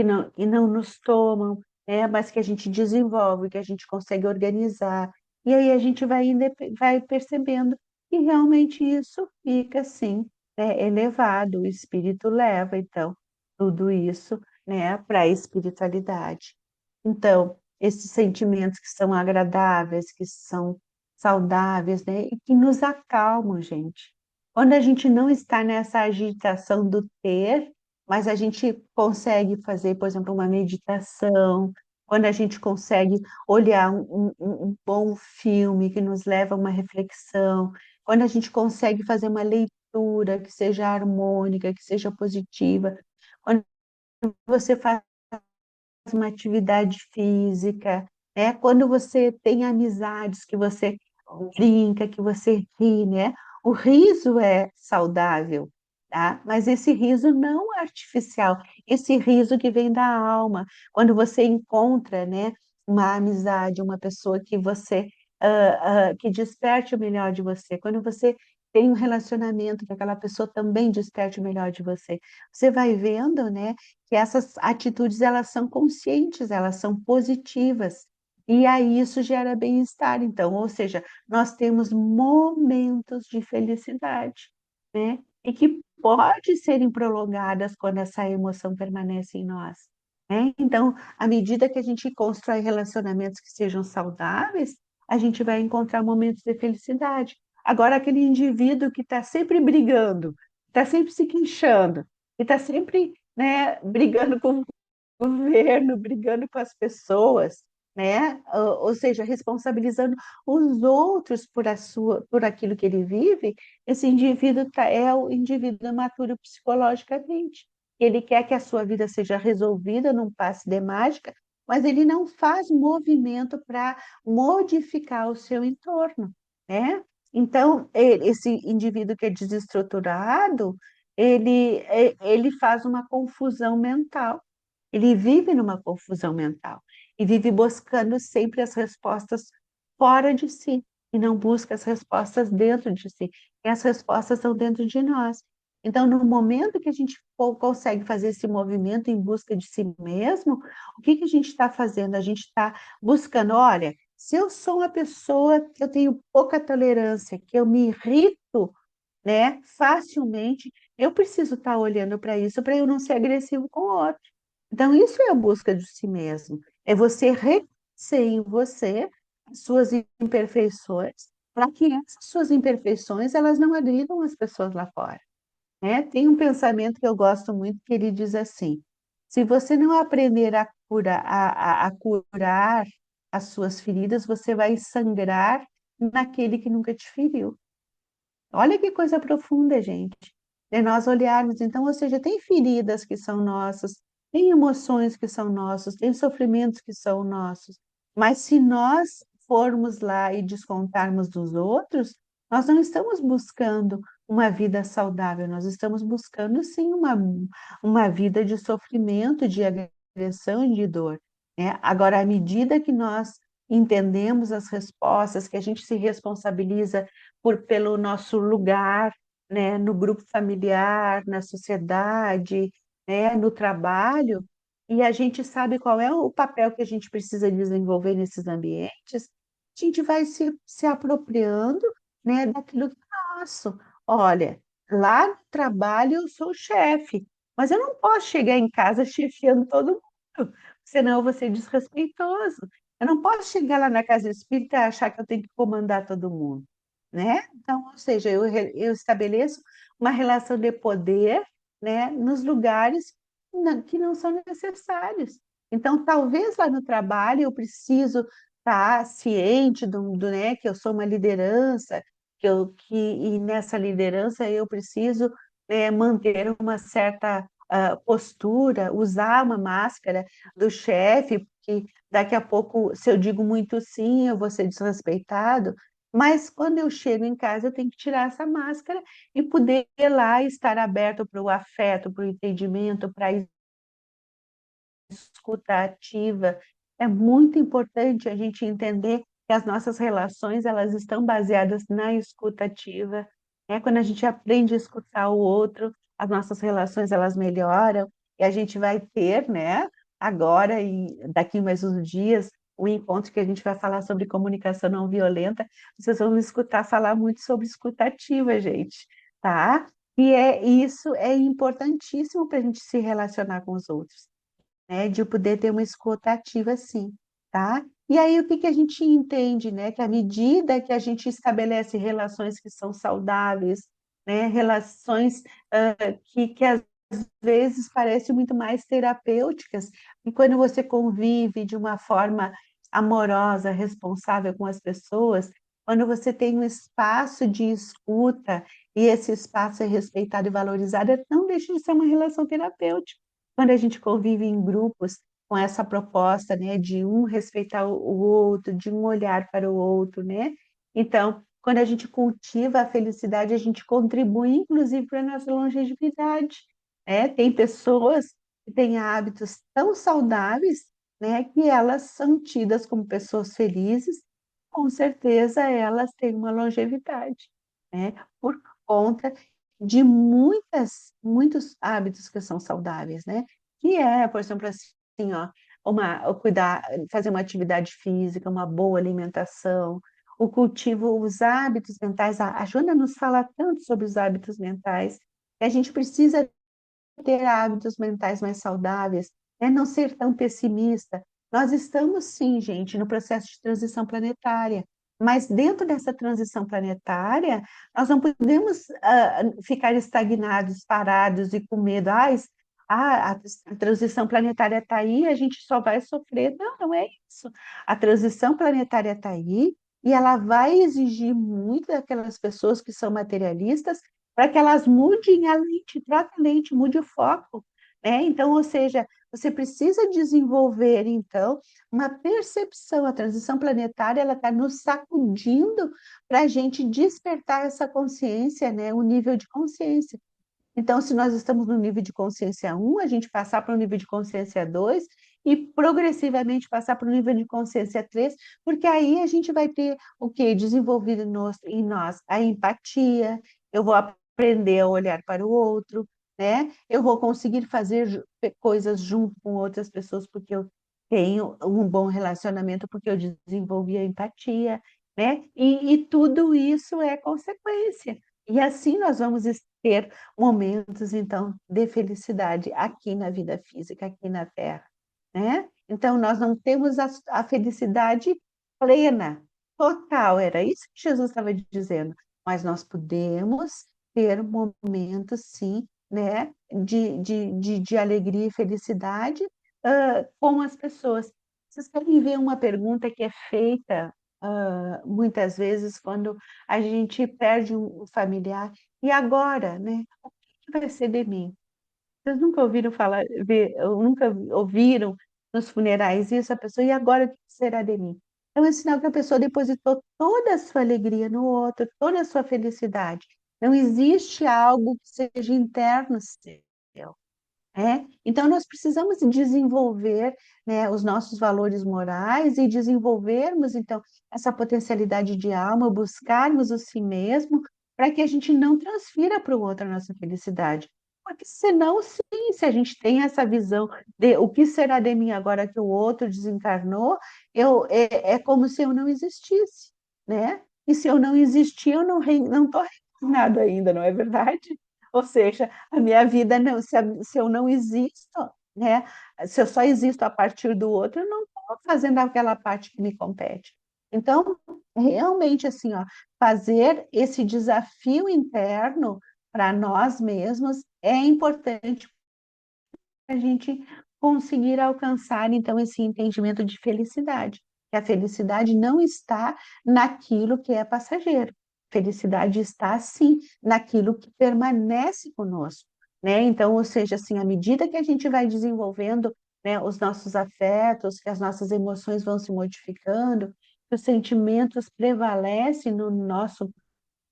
não nos tomam, né? Mas que a gente desenvolve, que a gente consegue organizar. E aí a gente vai percebendo que realmente isso fica assim, né, elevado, o espírito leva, então, tudo isso, né, para a espiritualidade. Então, esses sentimentos que são agradáveis, que são saudáveis, né? E que nos acalmam, gente. Quando a gente não está nessa agitação do ter, mas a gente consegue fazer, por exemplo, uma meditação, quando a gente consegue olhar um bom filme que nos leva a uma reflexão, quando a gente consegue fazer uma leitura que seja harmônica, que seja positiva, quando você faz uma atividade física, né? Quando você tem amizades que você brinca, que você ri, né? O riso é saudável, tá? Mas esse riso não artificial, esse riso que vem da alma, quando você encontra, né, uma amizade, uma pessoa que você que desperte o melhor de você, quando você tem um relacionamento que aquela pessoa também desperte o melhor de você, você vai vendo, né, que essas atitudes elas são conscientes, elas são positivas. E aí isso gera bem-estar, então, ou seja, nós temos momentos de felicidade, né? E que pode serem prolongadas quando essa emoção permanece em nós, né? Então, à medida que a gente constrói relacionamentos que sejam saudáveis, a gente vai encontrar momentos de felicidade. Agora, aquele indivíduo que está sempre brigando, está sempre se queixando, que está sempre, né, brigando com o governo, brigando com as pessoas, né? Ou seja, responsabilizando os outros por aquilo que ele vive, esse indivíduo é o indivíduo maturo psicologicamente. Ele quer que a sua vida seja resolvida num passe de mágica, mas ele não faz movimento para modificar o seu entorno, né? Então, esse indivíduo que é desestruturado, ele faz uma confusão mental. Ele vive numa confusão mental e vive buscando sempre as respostas fora de si e não busca as respostas dentro de si. E as respostas estão dentro de nós. Então, no momento que a gente consegue fazer esse movimento em busca de si mesmo, o que que a gente está fazendo? A gente está buscando, olha, se eu sou uma pessoa que eu tenho pouca tolerância, que eu me irrito, né, facilmente, eu preciso estar olhando para isso para eu não ser agressivo com o outro. Então, isso é a busca de si mesmo. É você reconhecer em você as suas imperfeições, para que essas suas imperfeições elas não agridam as pessoas lá fora, né? Tem um pensamento que eu gosto muito que ele diz assim: se você não aprender a curar as suas feridas, você vai sangrar naquele que nunca te feriu. Olha que coisa profunda, gente. De nós olharmos, então, ou seja, tem feridas que são nossas, tem emoções que são nossas, tem sofrimentos que são nossos. Mas se nós formos lá e descontarmos dos outros, nós não estamos buscando uma vida saudável, nós estamos buscando sim uma vida de sofrimento, de agressão e de dor, né? Agora, à medida que nós entendemos as respostas, que a gente se responsabiliza pelo nosso lugar, né, no grupo familiar, na sociedade, né, no trabalho, e a gente sabe qual é o papel que a gente precisa desenvolver nesses ambientes, a gente vai se apropriando, né, daquilo que é nosso. Olha, lá no trabalho eu sou o chefe, mas eu não posso chegar em casa chefiando todo mundo, senão eu vou ser desrespeitoso. Eu não posso chegar lá na casa espírita e achar que eu tenho que comandar todo mundo, né? Então, ou seja, eu estabeleço uma relação de poder, né, nos lugares que não são necessários. Então, talvez lá no trabalho eu preciso estar ciente né, que eu sou uma liderança, e nessa liderança eu preciso, né, manter uma certa postura, usar uma máscara do chefe, porque daqui a pouco, se eu digo muito sim, eu vou ser desrespeitado, mas quando eu chego em casa, eu tenho que tirar essa máscara e poder ir lá estar aberto para o afeto, para o entendimento, para a escuta ativa. É muito importante a gente entender que as nossas relações elas estão baseadas na escuta ativa. É quando a gente aprende a escutar o outro, as nossas relações elas melhoram e a gente vai ter, né, agora e daqui mais uns dias, o encontro que a gente vai falar sobre comunicação não violenta. Vocês vão me escutar falar muito sobre escuta ativa, gente, tá? E isso é importantíssimo para a gente se relacionar com os outros, né, de poder ter uma escuta ativa assim, tá? E aí o que que a gente entende, né, que à medida que a gente estabelece relações que são saudáveis, né, relações que às vezes parecem muito mais terapêuticas, e quando você convive de uma forma amorosa, responsável com as pessoas, quando você tem um espaço de escuta e esse espaço é respeitado e valorizado, não deixa de ser uma relação terapêutica. Quando a gente convive em grupos com essa proposta, né, de um respeitar o outro, de um olhar para o outro, né? Então, quando a gente cultiva a felicidade, a gente contribui, inclusive, para a nossa longevidade, né? Tem pessoas que têm hábitos tão saudáveis, né, que elas são tidas como pessoas felizes, com certeza elas têm uma longevidade, né? Por conta de muitos hábitos que são saudáveis, né? Que é, por exemplo, assim, ó, cuidar, fazer uma atividade física, uma boa alimentação, o cultivo, os hábitos mentais. A Joana nos fala tanto sobre os hábitos mentais, que a gente precisa ter hábitos mentais mais saudáveis, né? Não ser tão pessimista. Nós estamos, sim, gente, no processo de transição planetária, mas dentro dessa transição planetária, nós não podemos ficar estagnados, parados e com medo. A transição planetária está aí, a gente só vai sofrer. Não, não é isso. A transição planetária está aí e ela vai exigir muito daquelas pessoas que são materialistas para que elas mudem a lente, troquem a lente, mude o foco, né? Então, ou seja, Você precisa desenvolver, então, uma percepção. A transição planetária, ela está nos sacudindo para a gente despertar essa consciência, né? O nível de consciência. Então, se nós estamos no nível de consciência um, a gente passar para o nível de consciência 2 e progressivamente passar para o nível de consciência 3, porque aí a gente vai ter o quê? Desenvolvido em nós a empatia, eu vou aprender a olhar para o outro, né? Eu vou conseguir fazer coisas junto com outras pessoas porque eu tenho um bom relacionamento, porque eu desenvolvi a empatia, né? E tudo isso é consequência. E assim nós vamos ter momentos, então, de felicidade aqui na vida física, aqui na Terra, né? Então, nós não temos a felicidade plena, total, era isso que Jesus estava dizendo, mas nós podemos ter momentos, sim, né, de alegria e felicidade, com as pessoas. Vocês querem ver uma pergunta que é feita, muitas vezes, quando a gente perde um familiar, e agora, né? O que vai ser de mim? Vocês nunca ouviram falar, nunca ouviram nos funerais isso, a pessoa, e agora o que será de mim? Então, é sinal que a pessoa depositou toda a sua alegria no outro, toda a sua felicidade. Não existe algo que seja interno seu. Então, nós precisamos desenvolver, né, os nossos valores morais e desenvolvermos, então, essa potencialidade de alma, buscarmos o si mesmo, para que a gente não transfira para o outro a nossa felicidade. Porque senão, sim, se a gente tem essa visão de o que será de mim agora que o outro desencarnou, é como se eu não existisse, né? E se eu não existir, eu não estou reencarnado ainda, não é verdade? Ou seja, a minha vida não, se eu não existo, né? Se eu só existo a partir do outro, eu não estou fazendo aquela parte que me compete. Então, realmente assim, ó, fazer esse desafio interno para nós mesmos é importante para a gente conseguir alcançar então esse entendimento de felicidade. Que a felicidade não está naquilo que é passageiro. Felicidade está sim naquilo que permanece conosco, né? Então, ou seja, assim, à medida que a gente vai desenvolvendo, né, os nossos afetos, que as nossas emoções vão se modificando, que os sentimentos prevalecem no nosso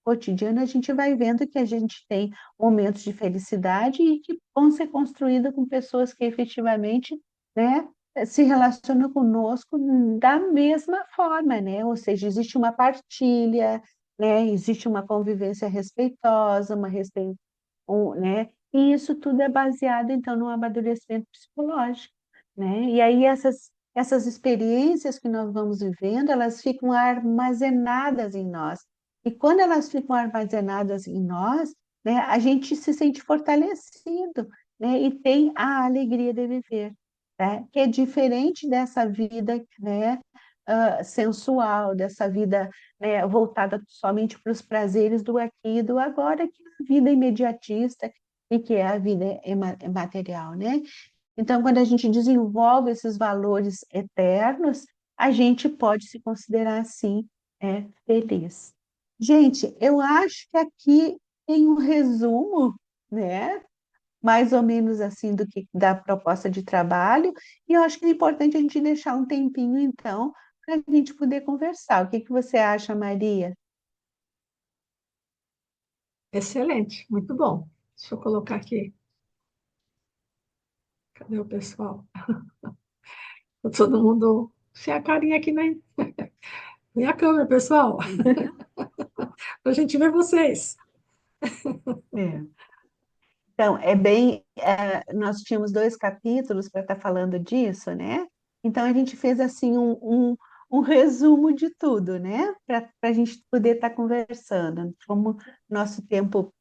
cotidiano, a gente vai vendo que a gente tem momentos de felicidade e que vão ser construídos com pessoas que efetivamente, né, se relacionam conosco da mesma forma, né? Ou seja, existe uma partilha, né? Existe uma convivência respeitosa, né? E isso tudo é baseado, então, no amadurecimento psicológico, né? E aí essas experiências que nós vamos vivendo, elas ficam armazenadas em nós. E quando elas ficam armazenadas em nós, né, a gente se sente fortalecido, né, e tem a alegria de viver, né, que é diferente dessa vida, né, sensual, dessa vida, né, voltada somente para os prazeres do aqui e do agora, que é a vida imediatista e que é a vida material, né? Então, quando a gente desenvolve esses valores eternos, a gente pode se considerar assim, feliz. Gente, eu acho que aqui tem um resumo, né? Mais ou menos assim do que da proposta de trabalho, e eu acho que é importante a gente deixar um tempinho, então, para a gente poder conversar. O que que você acha, Maria? Excelente, muito bom. Deixa eu colocar aqui. Cadê o pessoal? Tá todo mundo sem a carinha aqui, né? Vem a câmera, pessoal, para a gente ver vocês. É. Então, nós tínhamos dois capítulos para estar falando disso, né? Então, a gente fez assim um resumo de tudo, né? Para a gente poder estar conversando. Como nosso tempo,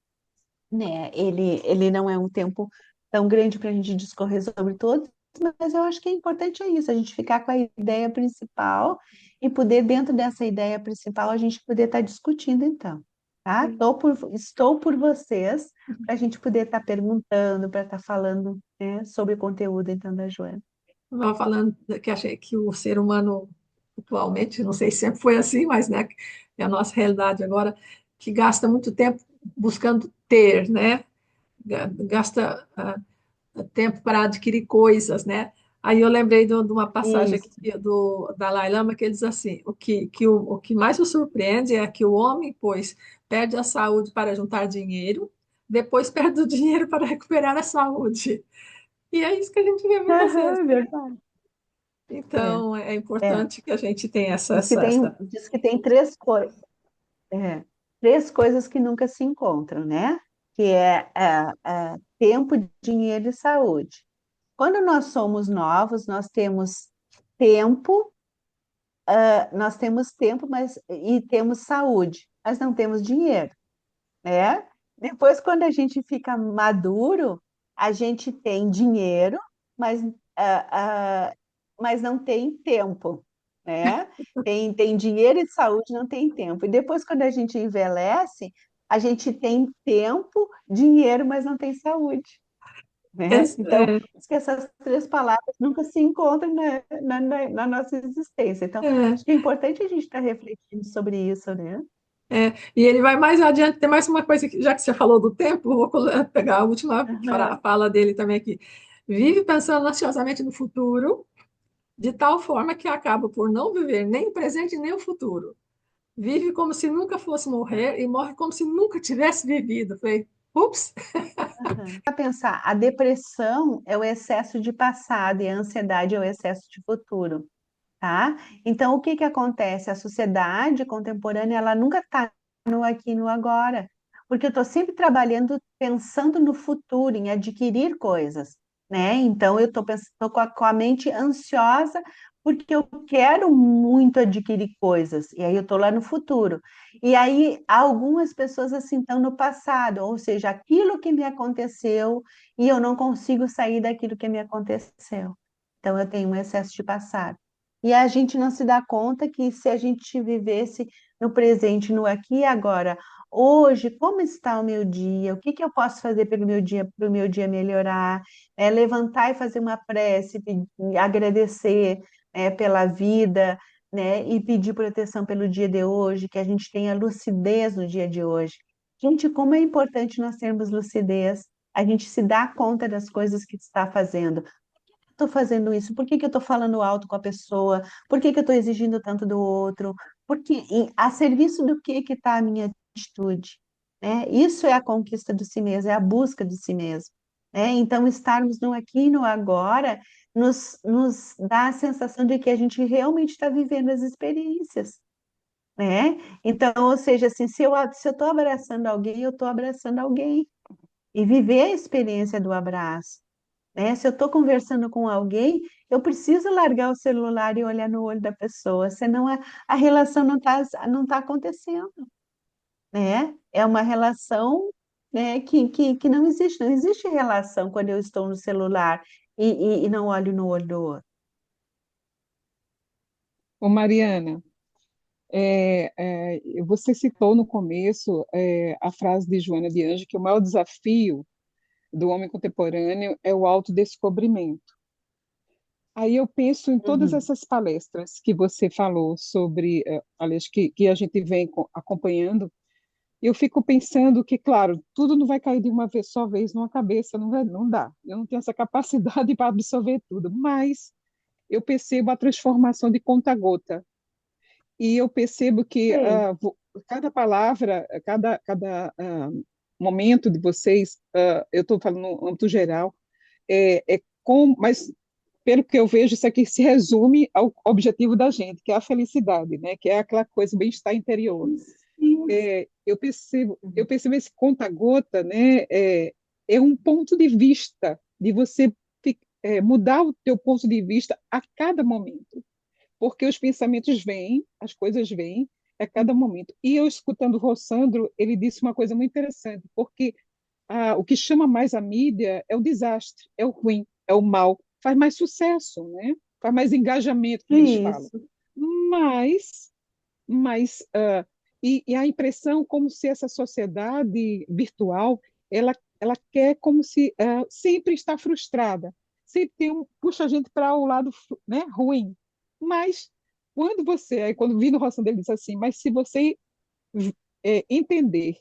né? Ele não é um tempo tão grande para a gente discorrer sobre todos, mas eu acho que é importante isso, a gente ficar com a ideia principal e poder, dentro dessa ideia principal, a gente poder estar discutindo, então. Tá? Estou por vocês para a gente poder estar perguntando, para estar falando, né, sobre o conteúdo, então, da Joana. Estava falando que achei que o ser humano atualmente, não sei se sempre foi assim, mas né, é a nossa realidade agora, que gasta muito tempo buscando ter, né? Gasta tempo para adquirir coisas, né? Aí eu lembrei de uma passagem aqui Isso. do Dalai Lama que ele diz assim: o que mais o surpreende é que o homem, pois, perde a saúde para juntar dinheiro, depois perde o dinheiro para recuperar a saúde. E é isso que a gente vê muitas vezes, Aham, né? verdade. É, Então, é é. importante que a gente tenha Diz diz que tem três coisas que nunca se encontram, né? Que é tempo, dinheiro e saúde. Quando nós somos novos, tempo, nós temos tempo, mas e temos saúde, mas não temos dinheiro, né? Depois, quando a gente fica maduro, a gente tem dinheiro, mas, ah, mas não tem tempo, né? Tem dinheiro e saúde, não tem tempo. E depois, quando a gente envelhece, a gente tem tempo, dinheiro, mas não tem saúde, né? Então, é, diz que essas três palavras nunca se encontram na nossa existência. Então, é, acho que é importante a gente estar refletindo sobre isso, né? e ele vai mais adiante, tem mais uma coisa, já que você falou do tempo, pegar a última Aham. fala dele também aqui. Vive pensando ansiosamente no futuro, de tal forma que acaba por não viver nem o presente nem o futuro. Vive como se nunca fosse morrer e morre como se nunca tivesse vivido. Falei, ups, Para pensar, a depressão é o excesso de passado e a ansiedade é o excesso de futuro, tá? Então, o que que acontece? A sociedade contemporânea, ela nunca está no aqui e no agora, porque eu estou sempre trabalhando, pensando no futuro, em adquirir coisas, né? Então, eu estou tô com a mente ansiosa porque eu quero muito adquirir coisas, e aí eu estou lá no futuro. E aí, algumas pessoas assim estão no passado, ou seja, aquilo que me aconteceu e eu não consigo sair daquilo que me aconteceu. Então, eu tenho um excesso de passado. E a gente não se dá conta que se a gente vivesse no presente, no aqui e agora, hoje, como está o meu dia? O que que eu posso fazer pelo meu dia, para o meu dia melhorar? É, levantar e fazer uma prece, agradecer, pela vida, né? E pedir proteção pelo dia de hoje, que a gente tenha lucidez no dia de hoje. Gente, como é importante nós termos lucidez, a gente se dá conta das coisas que está fazendo. Estou fazendo isso? Por que que eu estou falando alto com a pessoa? Por que que eu estou exigindo tanto do outro? Porque a serviço do que está a minha atitude? Né? Isso é a conquista do si mesmo, é a busca de si mesmo. Né? Então, estarmos no aqui e no agora nos dá a sensação de que a gente realmente está vivendo as experiências. Né? Então, ou seja, assim, se eu estou abraçando alguém, eu estou abraçando alguém. E viver a experiência do abraço, né? Se eu estou conversando com alguém, eu preciso largar o celular e olhar no olho da pessoa, senão a relação não tá acontecendo, né? É uma relação, né, que não existe relação quando eu estou no celular e não olho no olho do outro. Ô Mariana, você citou no começo a frase de Joana de Anjos que o maior desafio do homem contemporâneo é o autodescobrimento. Aí eu penso em todas Uhum. essas palestras que você falou sobre, aliás, que a gente vem acompanhando, eu fico pensando que, claro, tudo não vai cair de uma vez só vez numa cabeça, não dá. Eu não tenho essa capacidade para absorver tudo, mas eu percebo a transformação de conta a gota. E eu percebo que Sim, cada palavra, cada momento de vocês, eu estou falando no âmbito geral, mas pelo que eu vejo, isso aqui se resume ao objetivo da gente, que é a felicidade, né? Que é aquela coisa, o bem-estar interior. sim. Eu percebo esse conta-gota, né? É um ponto de vista, de você mudar o teu ponto de vista a cada momento, porque os pensamentos vêm, as coisas vêm a cada momento. E eu, escutando o Rossandro, ele disse uma coisa muito interessante, porque o que chama mais a mídia é o desastre, é o ruim, é o mal, faz mais sucesso, né? Faz mais engajamento, que eles falam. Isso. Mas, mas a impressão como se essa sociedade virtual ela quer como se sempre está frustrada, sempre puxa a gente para o lado, né, ruim. Mas quando vi no Rossandro, ele disse assim, mas se você entender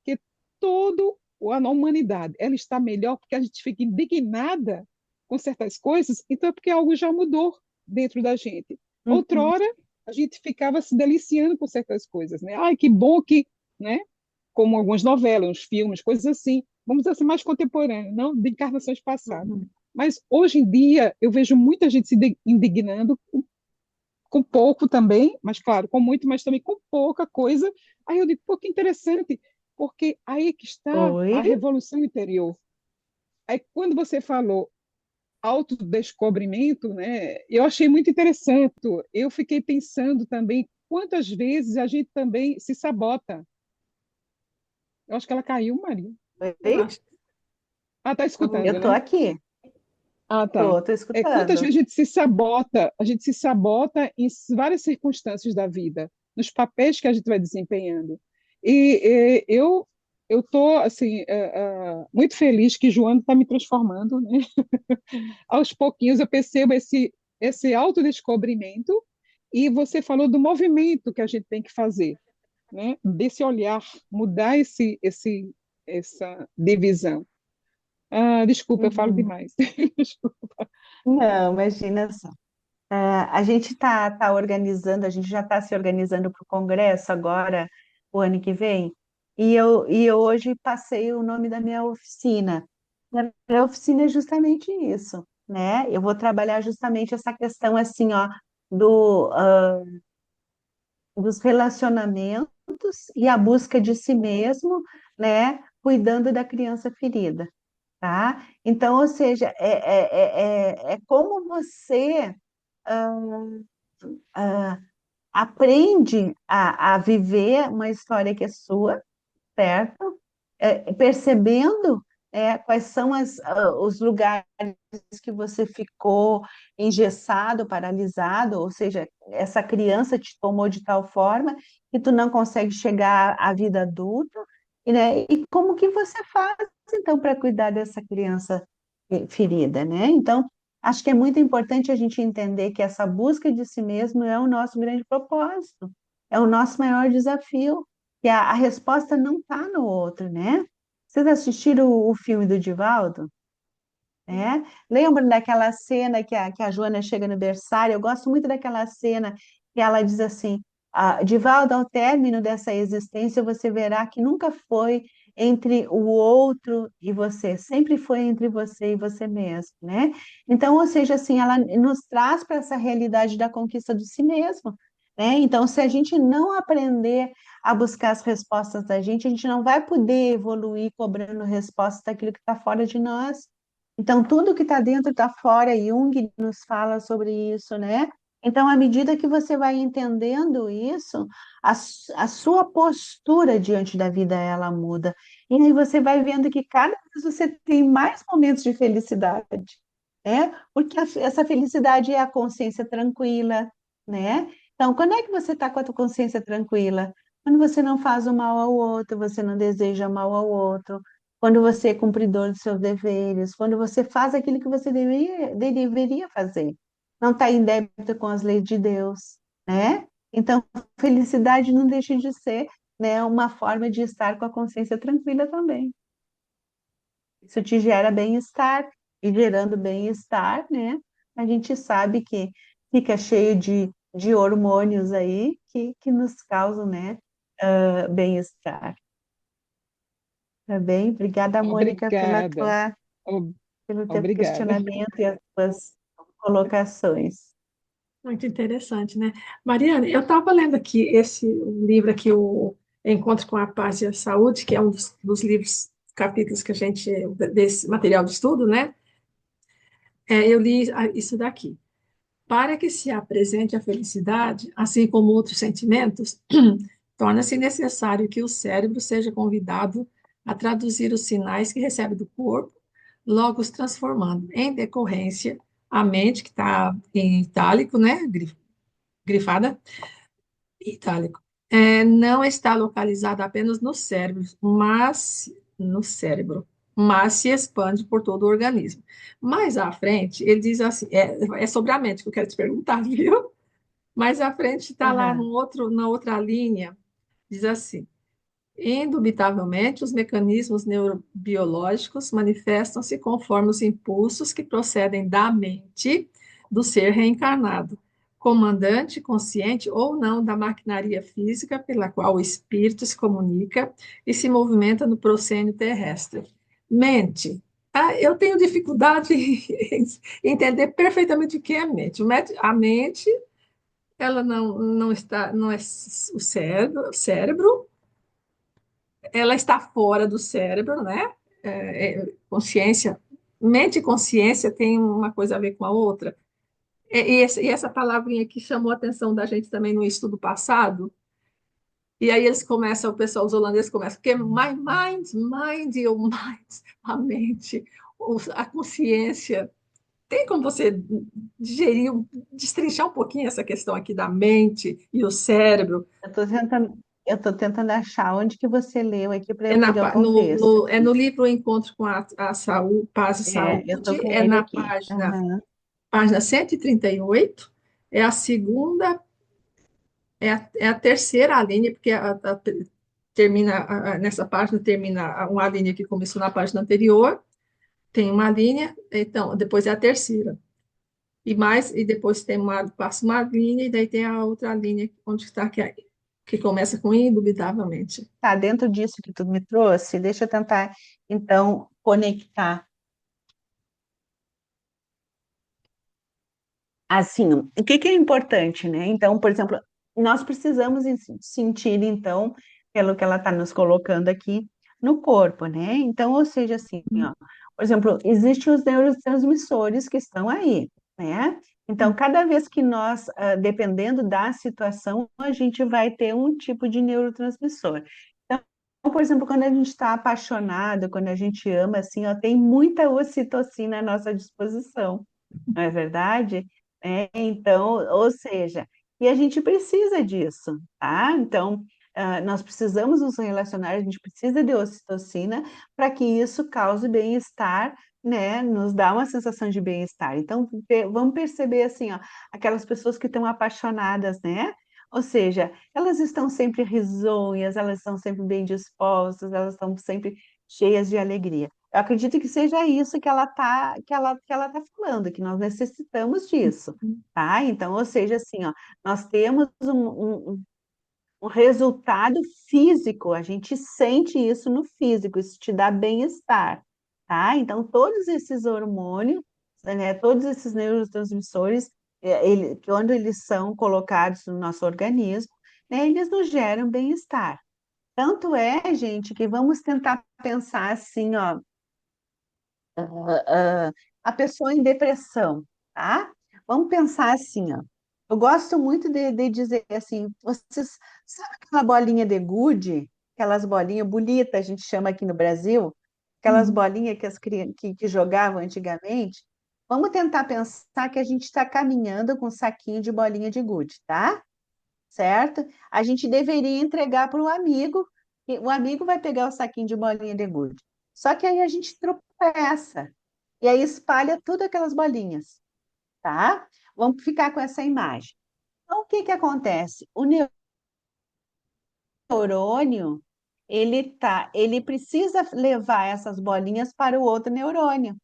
que todo ou a humanidade, ela está melhor porque a gente fica indignada com certas coisas, então é porque algo já mudou dentro da gente. Uhum. Outrora, a gente ficava se deliciando com certas coisas, né? Ai, que bom que, né? Como algumas novelas, uns filmes, coisas assim, vamos dizer assim, mais contemporâneas, não de encarnações passadas. Uhum. Mas hoje em dia eu vejo muita gente se indignando com pouco também, mas claro, com muito, mas também com pouca coisa. Aí eu digo, pô, que interessante, porque aí é que está a Oi? revolução interior. Aí quando você falou autodescobrimento, né, eu achei muito interessante. Eu fiquei pensando também quantas vezes a gente também se sabota. Eu acho que ela caiu, Maria. Eu Oi? acho. Ah, tá escutando, Eu tô né? aqui. Ah, tá. Tô Quantas escutando. vezes a gente se sabota em várias circunstâncias da vida, nos papéis que a gente vai desempenhando. Eu tô assim muito feliz que Joana está me transformando, né? Aos pouquinhos eu percebo esse autodescobrimento e você falou do movimento que a gente tem que fazer, né? Desse olhar, mudar essa divisão. Ah, desculpa, eu falo Uhum. demais. Não, imagina só. A gente tá organizando, a gente já está se organizando para o Congresso agora, o ano que vem, e eu hoje passei o nome da minha oficina. A minha oficina é justamente isso, né? Eu vou trabalhar justamente essa questão assim, ó, do, dos relacionamentos e a busca de si mesmo, né? Cuidando da criança ferida, tá? Então, ou seja, é como você ah, aprende a viver uma história que é sua, certo? Percebendo quais são os lugares que você ficou engessado, paralisado, ou seja, essa criança te tomou de tal forma que tu não consegue chegar à vida adulta, e, né? E como que você faz, então, para cuidar dessa criança ferida, né? Então, acho que é muito importante a gente entender que essa busca de si mesmo é o nosso grande propósito, é o nosso maior desafio, que a resposta não está no outro, né? Vocês assistiram o filme do Divaldo? Né? Lembram daquela cena que a Joana chega no berçário? Eu gosto muito daquela cena que ela diz assim: Divaldo, ao término dessa existência, você verá que nunca foi entre o outro e você, sempre foi entre você e você mesmo, né? Então, ou seja, assim, ela nos traz para essa realidade da conquista de si mesmo, né? Então, se a gente não aprender a buscar as respostas da gente, a gente não vai poder evoluir cobrando respostas daquilo que está fora de nós. Então, tudo que está dentro está fora, e Jung nos fala sobre isso, né? Então, à medida que você vai entendendo isso, a sua postura diante da vida, ela muda. E aí você vai vendo que cada vez você tem mais momentos de felicidade, né? Porque essa felicidade é a consciência tranquila, né? Então, quando é que você está com a tua consciência tranquila? Quando você não faz o mal ao outro, você não deseja mal ao outro, quando você é cumpridor dos seus deveres, quando você faz aquilo que você deveria fazer, não está em débito com as leis de Deus, né? Então, felicidade não deixa de ser, né, uma forma de estar com a consciência tranquila também. Isso te gera bem-estar, e gerando bem-estar, né? A gente sabe que fica cheio de hormônios aí que nos causam, né, bem-estar. Tá bem? Obrigada, Mônica, Obrigada. pelo teu Obrigada. questionamento e as tuas colocações. Muito interessante, né? Mariane, eu estava lendo aqui esse livro aqui, o Encontro com a Paz e a Saúde, que é um dos livros, capítulos que a gente, desse material de estudo, né? Eu li isso daqui. Para que se apresente a felicidade, assim como outros sentimentos, torna-se necessário que o cérebro seja convidado a traduzir os sinais que recebe do corpo, logo os transformando em decorrência a mente, que está em itálico, né, grifada, itálico, não está localizada apenas no cérebro, mas se expande por todo o organismo. Mais à frente, ele diz assim, é sobre a mente que eu quero te perguntar, viu? Mais à frente está lá Aham. na outra linha, diz assim, Indubitavelmente, os mecanismos neurobiológicos manifestam-se conforme os impulsos que procedem da mente do ser reencarnado, comandante, consciente ou não da maquinaria física pela qual o espírito se comunica e se movimenta no proscênio terrestre. Mente. Ah, eu tenho dificuldade em entender perfeitamente o que é mente. A mente, ela não está, não é o cérebro, ela está fora do cérebro, né? Consciência, mente e consciência tem uma coisa a ver com a outra. E essa palavrinha que chamou a atenção da gente também no estudo passado, e aí eles começam, o pessoal, os holandeses começam, porque my mind, your mind, a mente, a consciência. Tem como você digerir, destrinchar um pouquinho essa questão aqui da mente e o cérebro? Eu tô tentando achar onde que você leu aqui para É, eu pegar o contexto é aqui. no livro O Encontro com a Saúde, Paz e Eu tô Saúde, com é ele na aqui. Aham. página 138, é a segunda, é a terceira linha, porque termina, nessa página termina uma linha que começou na página anterior, tem uma linha, então, depois é a terceira. E depois passa uma linha, e daí tem a outra linha, onde está, que começa com indubitavelmente. Tá dentro disso que tu me trouxe, deixa eu tentar, então, conectar. Assim, o que que é importante, né? Então, por exemplo, nós precisamos sentir, então, pelo que ela está nos colocando aqui, no corpo, né? Então, ou seja, assim, ó, por exemplo, existem os neurotransmissores que estão aí, né? Então, cada vez que nós, dependendo da situação, a gente vai ter um tipo de neurotransmissor. Então, por exemplo, quando a gente está apaixonado, quando a gente ama, assim, ó, tem muita ocitocina à nossa disposição, não é verdade? Então, ou seja, e a gente precisa disso, tá? Então, nós precisamos nos relacionar, a gente precisa de ocitocina para que isso cause bem-estar, né? Nos dá uma sensação de bem-estar. Então, vamos perceber assim, ó, aquelas pessoas que estão apaixonadas, né? Ou seja, elas estão sempre risonhas, elas estão sempre bem dispostas, elas estão sempre cheias de alegria. Eu acredito que seja isso que ela que ela tá falando, que nós necessitamos disso, tá? Então, ou seja, assim, ó, nós temos um resultado físico, a gente sente isso no físico, isso te dá bem-estar, tá? Então, todos esses hormônios, né, todos esses neurotransmissores, quando eles são colocados no nosso organismo, né, eles nos geram bem-estar. Tanto é, gente, que vamos tentar pensar assim, ó, ah, a pessoa em depressão, tá? Vamos pensar assim, ó. Eu gosto muito de dizer assim, vocês sabem aquela bolinha de gude, aquelas bolinhas bonitas, a gente chama aqui no Brasil, aquelas Uhum. bolinhas que as crianças que jogavam antigamente? Vamos tentar pensar que a gente está caminhando com um saquinho de bolinha de gude, tá? Certo? A gente deveria entregar para o amigo, e o amigo vai pegar o saquinho de bolinha de gude. Só que aí a gente tropeça. E aí espalha tudo aquelas bolinhas, tá? Vamos ficar com essa imagem. Então, o que que acontece? O neurônio, ele precisa levar essas bolinhas para o outro neurônio,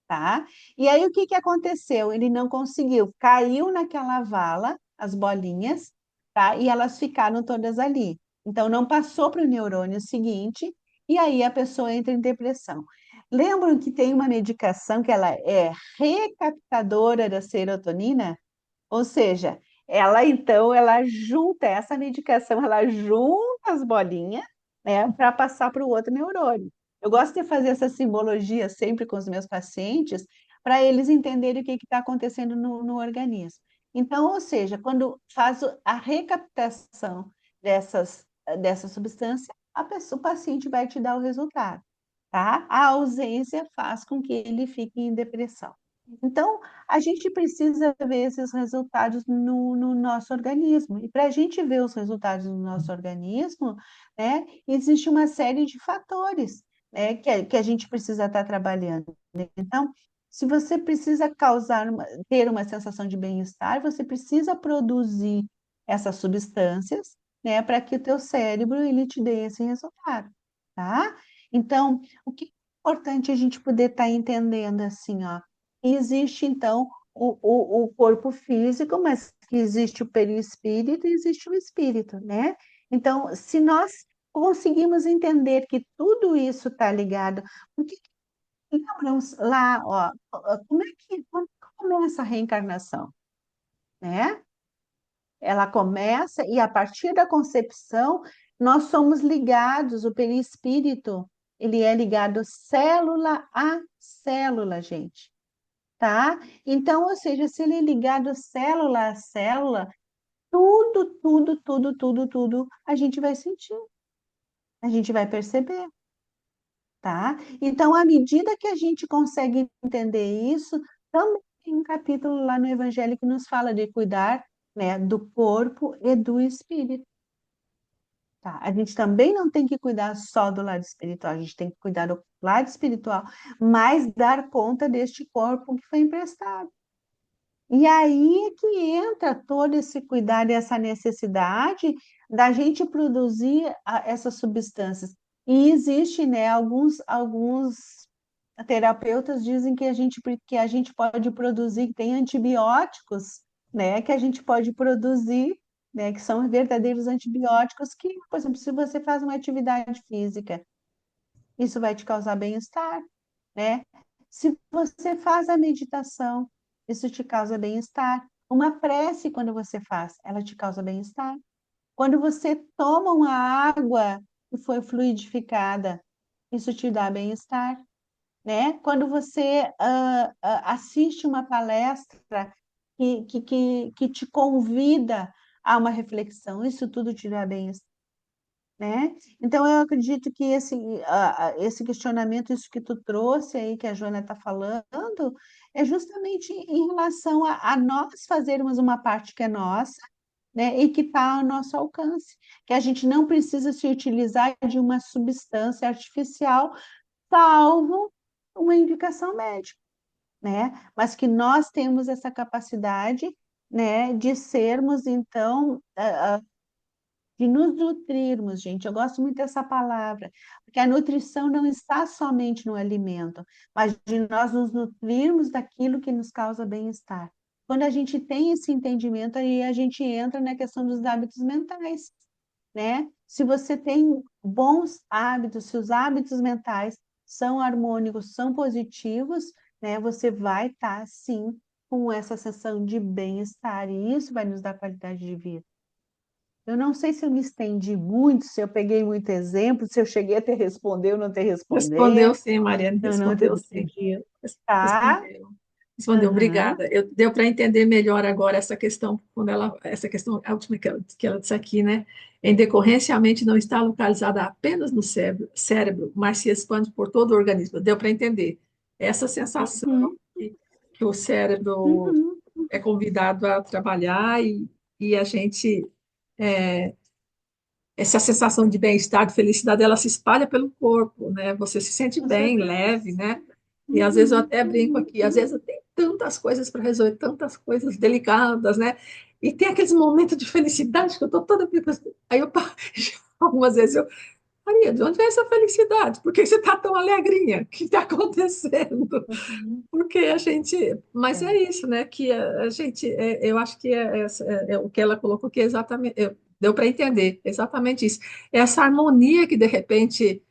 tá? E aí o que que aconteceu? Ele não conseguiu, caiu naquela vala as bolinhas, tá? E elas ficaram todas ali. Então não passou para o neurônio seguinte e aí a pessoa entra em depressão. Lembram que tem uma medicação que ela é recaptadora da serotonina? Ou seja, ela junta essa medicação, ela junta as bolinhas, né, para passar para o outro neurônio. Eu gosto de fazer essa simbologia sempre com os meus pacientes, para eles entenderem o que está acontecendo no organismo. Então, ou seja, quando faz a recaptação dessa substância, o paciente vai te dar o resultado, tá? A ausência faz com que ele fique em depressão. Então, a gente precisa ver esses resultados no nosso organismo. E para a gente ver os resultados no nosso organismo, né, existe uma série de fatores, né, que a gente precisa estar trabalhando. Então, se você precisa ter uma sensação de bem-estar, você precisa produzir essas substâncias, né, para que o teu cérebro ele te dê esse resultado, tá? Então, o que é importante a gente poder estar entendendo assim, ó, existe então o corpo físico, mas que existe o perispírito e existe o espírito, né? Então, se nós conseguimos entender que tudo isso está ligado, porque lembram lá, ó, quando começa a reencarnação, né? Ela começa e a partir da concepção nós somos ligados, o perispírito, ele é ligado célula a célula, gente, tá? Então, ou seja, se ele é ligado célula a célula, tudo, a gente vai sentir, a gente vai perceber, tá? Então, à medida que a gente consegue entender isso, também tem um capítulo lá no Evangelho que nos fala de cuidar, né, do corpo e do espírito. Tá? A gente também não tem que cuidar só do lado espiritual, a gente tem que cuidar do lado espiritual, mas dar conta deste corpo que foi emprestado. E aí é que entra todo esse cuidado e essa necessidade da gente produzir essas substâncias. E existe, né, alguns terapeutas dizem que a gente pode produzir, que tem antibióticos, né, que a gente pode produzir, né, que são verdadeiros antibióticos que, por exemplo, se você faz uma atividade física, isso vai te causar bem-estar, né? Se você faz a meditação, isso te causa bem-estar. Uma prece, quando você faz, ela te causa bem-estar. Quando você toma uma água que foi fluidificada, isso te dá bem-estar, né? Quando você assiste uma palestra que te convida a uma reflexão, isso tudo te dá bem-estar, né? Então, eu acredito que esse questionamento, isso que tu trouxe aí, que a Joana está falando, é justamente em relação a nós fazermos uma parte que é nossa, né, e que está ao nosso alcance, que a gente não precisa se utilizar de uma substância artificial, salvo uma indicação médica, né? Mas que nós temos essa capacidade, né, de sermos, então, de nos nutrirmos, gente. Eu gosto muito dessa palavra, porque a nutrição não está somente no alimento, mas de nós nos nutrirmos daquilo que nos causa bem-estar. Quando a gente tem esse entendimento, aí a gente entra na questão dos hábitos mentais, né? Se você tem bons hábitos, se os hábitos mentais são harmônicos, são positivos, né? Você vai estar, sim, com essa sensação de bem-estar, e isso vai nos dar qualidade de vida. Eu não sei se eu me estendi muito, se eu peguei muito exemplo, se eu cheguei a te responder ou não te Respondeu responder, sim, Mariana, eu não te respondeu sim. respondi, tá? Respondeu. Respondeu, Aham. obrigada. Deu para entender melhor agora essa questão, essa questão a última que ela disse aqui, né? Em decorrência, a mente não está localizada apenas no cérebro, mas se expande por todo o organismo. Deu para entender essa sensação Uhum, que o cérebro uhum. é convidado a trabalhar e a gente essa sensação de bem-estar, de felicidade, ela se espalha pelo corpo, né? Você se sente Com bem, certeza. leve, né? E às vezes eu Uhum, até brinco aqui, às vezes eu tenho tantas coisas para resolver, tantas coisas delicadas, né? E tem aqueles momentos de felicidade que eu tô toda. Aí eu algumas vezes eu, Maria, de onde vem essa felicidade? Por que você está tão alegrinha? O que está acontecendo? uhum. Porque a gente, mas é É, isso, né? Que a gente, eu acho que é o que ela colocou que é exatamente, deu para entender, exatamente isso. É essa harmonia que de repente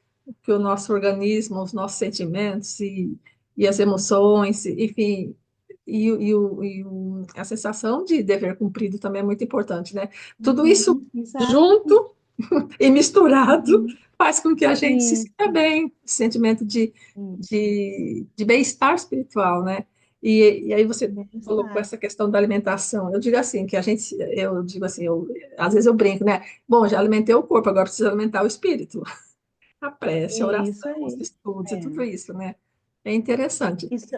que o nosso organismo, os nossos sentimentos e as emoções, enfim, a sensação de dever cumprido também é muito importante, né? Tudo isso uhum, exato. junto e misturado Uhum. faz com que a gente se sinta Isso, bem, sentimento isso. de bem-estar espiritual, né? E aí você colocou Bem-estar. essa questão da alimentação. Eu digo assim, que a gente, eu digo assim, às vezes eu brinco, né? Bom, já alimentei o corpo, agora preciso alimentar o espírito. A prece, a Isso oração, os aí. estudos e tudo É. isso, né? É interessante. Isso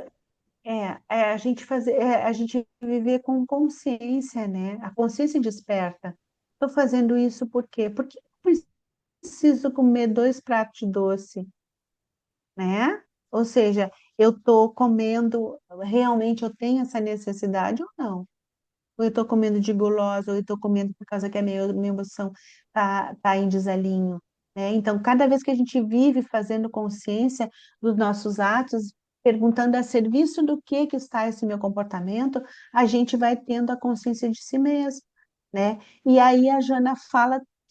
é a gente fazer, a gente viver com consciência, né? A consciência desperta. Estou fazendo isso por quê? Porque eu preciso comer 2 pratos de doce, né? Ou seja, eu estou comendo, realmente eu tenho essa necessidade ou não? ou eu estou comendo de gulosa, ou eu estou comendo por causa que a minha emoção tá em desalinho, né? Então, cada vez que a gente vive fazendo consciência dos nossos atos, perguntando a serviço do que está esse meu comportamento, a gente vai tendo a consciência de si mesmo, né? E aí a Jana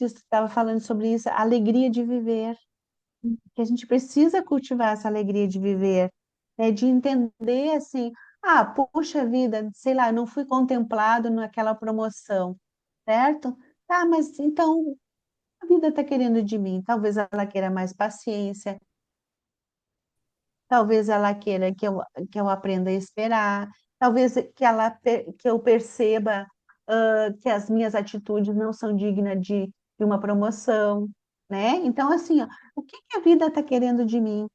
estava falando sobre isso, a alegria de viver, que a gente precisa cultivar essa alegria de viver, né? De entender assim, puxa vida, sei lá, não fui contemplado naquela promoção, certo? Tá, mas então a vida está querendo de mim. Talvez ela queira mais paciência, talvez ela queira que eu aprenda a esperar, talvez que eu perceba que as minhas atitudes não são dignas de uma promoção, né? Então, assim, ó, o que que a vida está querendo de mim?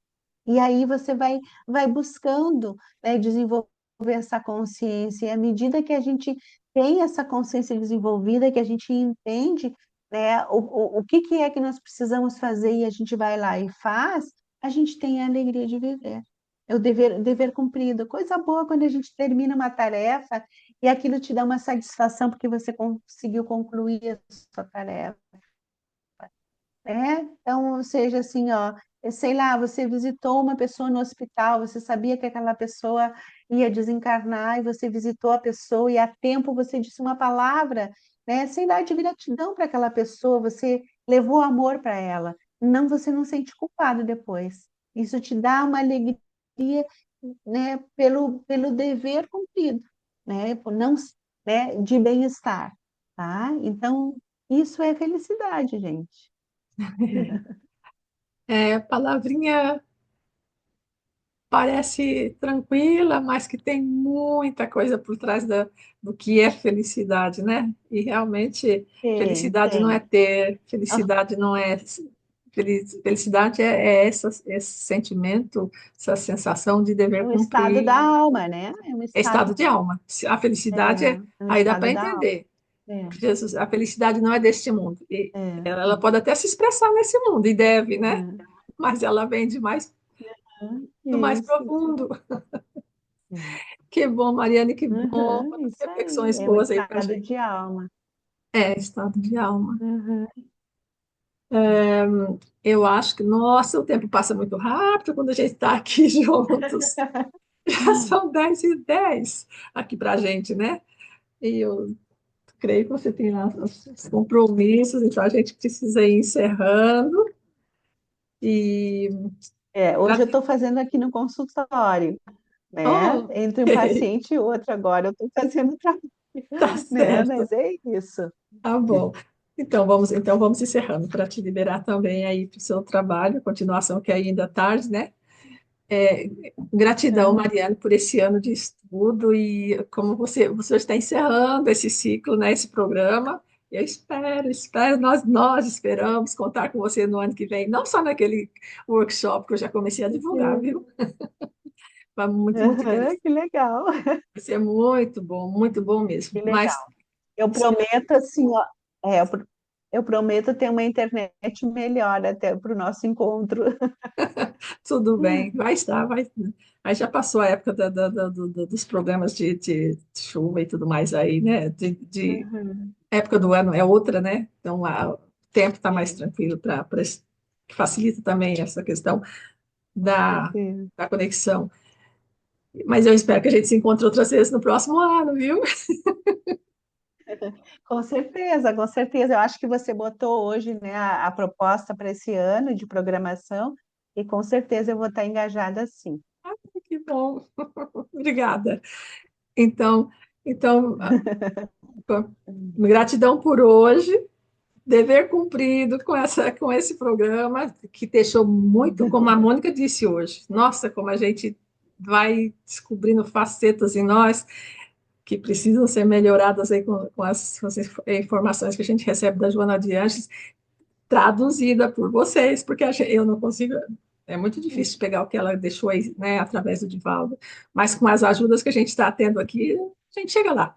E aí você vai buscando, né, desenvolver essa consciência. E à medida que a gente tem essa consciência desenvolvida, que a gente entende, né, o que que é que nós precisamos fazer e a gente vai lá e faz, a gente tem a alegria de viver. É o dever cumprido. Coisa boa quando a gente termina uma tarefa e aquilo te dá uma satisfação porque você conseguiu concluir a sua tarefa, né? Então, ou seja, assim, ó, sei lá, você visitou uma pessoa no hospital, você sabia que aquela pessoa ia desencarnar e você visitou a pessoa e a tempo você disse uma palavra, né? Sei lá, de gratidão para aquela pessoa, você levou amor para ela. Não, você não sente culpado depois. Isso te dá uma alegria, né, pelo dever cumprido, né? Por não, né, de bem-estar, tá? Então, isso é felicidade, gente. Palavrinha parece tranquila, mas que tem muita coisa por trás do que é felicidade, né? E realmente, Tem, felicidade não é tem. ter, Ah, felicidade não é. Felicidade esse sentimento, essa sensação de é dever um estado da cumprido, alma, né? É um é estado estado, de alma. A felicidade, é um aí dá estado para da alma. entender. É, Jesus, a felicidade não é deste mundo. E é, ela pode até se expressar nesse mundo, e deve, né? é. Mas ela vem do mais Isso. profundo. É. Que bom, Mariane, que bom. Uhum, Quantas isso aí. reflexões É um boas aí para estado gente. de alma. Estado de alma. Uhum. Eu acho que, nossa, o tempo passa muito rápido quando a gente está aqui juntos. Já são 10h10 aqui para a gente, né? E eu creio que você tem lá os compromissos, então a gente precisa ir encerrando. E. Hoje eu estou fazendo aqui no consultório, né? Oh, Entre um paciente e outro agora, eu estou fazendo trabalho, tá né? certo, Mas é isso. tá bom. Então vamos encerrando para te liberar também aí para o seu trabalho, continuação que é ainda tarde, né? É, gratidão, Uhum. Mariana, por esse ano de estudo e como você está encerrando esse ciclo, né, esse programa. Eu espero, nós esperamos contar com você no ano que vem, não só naquele workshop que eu já comecei a divulgar, viu? Foi muito, muito Uhum, interessante. que legal, Vai ser muito bom mesmo. que Mas legal. Eu prometo assim, ó, eu prometo ter uma internet melhor até para o nosso encontro. tudo bem, vai estar, vai. Aí já passou a época dos problemas de chuva e tudo mais aí, né? Uhum. A época do ano é outra, né? Então o tempo está mais É, tranquilo que facilita também essa questão com da, certeza. da conexão. Mas eu espero que a gente se encontre outras vezes no próximo ano, viu? Com certeza, com certeza. Eu acho que você botou hoje, né, a proposta para esse ano de programação e com certeza eu vou estar engajada sim. Que bom, obrigada. Então, então, gratidão por hoje. Dever cumprido com esse programa, que deixou muito, como a Mônica disse hoje, nossa, como a gente vai descobrindo facetas em nós que precisam ser melhoradas aí com as informações que a gente recebe da Joana de Anjos, traduzida por vocês, porque eu não consigo, é muito difícil pegar o que ela deixou aí, né, através do Divaldo, mas com as ajudas que a gente está tendo aqui, a gente chega lá.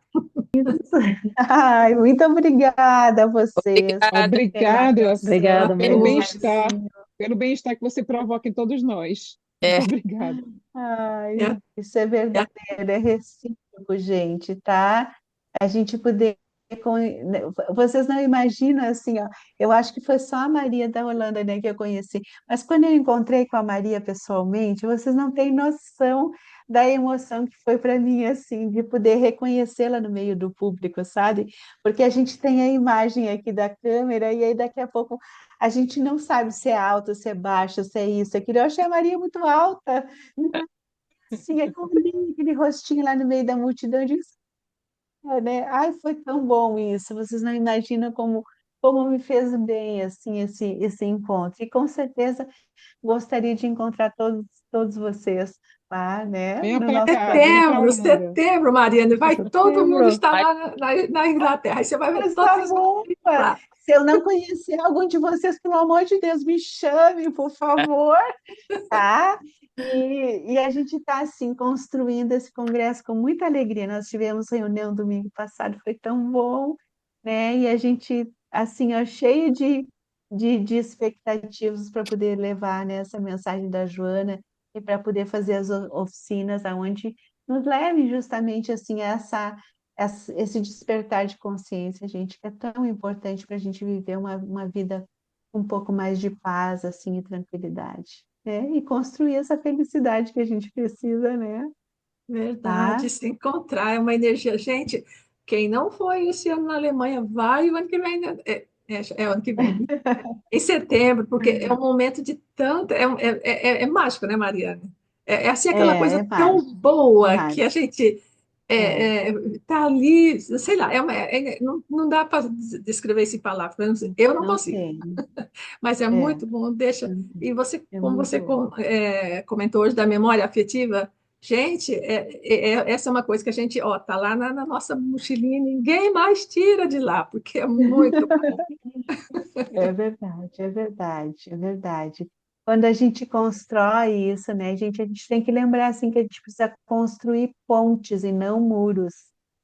Ai, muito obrigada a vocês pela, Obrigado Obrigada pelo pelo mesmo. bem-estar, carinho. pelo bem-estar que você provoca em todos nós. É, Muito obrigada. Ai, É, isso é é, verdadeiro, é recíproco, gente, tá? a gente poder. Vocês não imaginam assim, ó, eu acho que foi só a Maria da Holanda, né, que eu conheci, mas quando eu encontrei com a Maria pessoalmente, vocês não têm noção da emoção que foi para mim, assim, de poder reconhecê-la no meio do público, sabe? Porque a gente tem a imagem aqui da câmera e aí daqui a pouco a gente não sabe se é alto, se é baixo, se é isso, aquilo. Eu achei a Maria muito alta, assim, é como aquele rostinho lá no meio da multidão. Eu disse, né? Ai, foi tão bom isso. Vocês não imaginam como me fez bem assim esse encontro. E com certeza gostaria de encontrar todos vocês lá, né? Venha No para nosso cá, venha próximo para Setembro, cá. encontro. setembro, Mariana, vai todo mundo Setembro. estar Vai, lá na Inglaterra. Aí você vai ver Mas todos tá os bom. lá. Se eu não conhecer algum de vocês, pelo amor de Deus, me chame, por favor, tá? E a gente está assim construindo esse congresso com muita alegria. Nós tivemos reunião domingo passado, foi tão bom, né? E a gente assim, ó, cheio de expectativas para poder levar, né, essa mensagem da Joana e para poder fazer as oficinas aonde nos leve justamente assim a esse despertar de consciência, gente, que é tão importante para a gente viver uma vida com um pouco mais de paz, assim, e tranquilidade, né? E construir essa felicidade que a gente precisa, né? Tá? Verdade, se encontrar é uma energia. Gente, quem não foi esse ano na Alemanha, vai o ano que vem, né? É o ano que vem, em setembro, porque é um momento de tanto. É mágico, né, Mariana? É assim aquela coisa É tão mágico, é boa que a mágico. gente É, tá ali, sei lá, não dá para descrever isso em palavras, eu não não consigo. tem. Mas é É, muito bom, deixa. não tem. E você, É como muito você bom. comentou hoje da memória afetiva, gente, essa é uma coisa que a gente, ó, tá lá na nossa mochilinha, ninguém mais tira de lá, porque é muito bom. É verdade, é verdade, é verdade. Quando a gente constrói isso, né, a gente tem que lembrar assim que a gente precisa construir pontes e não muros,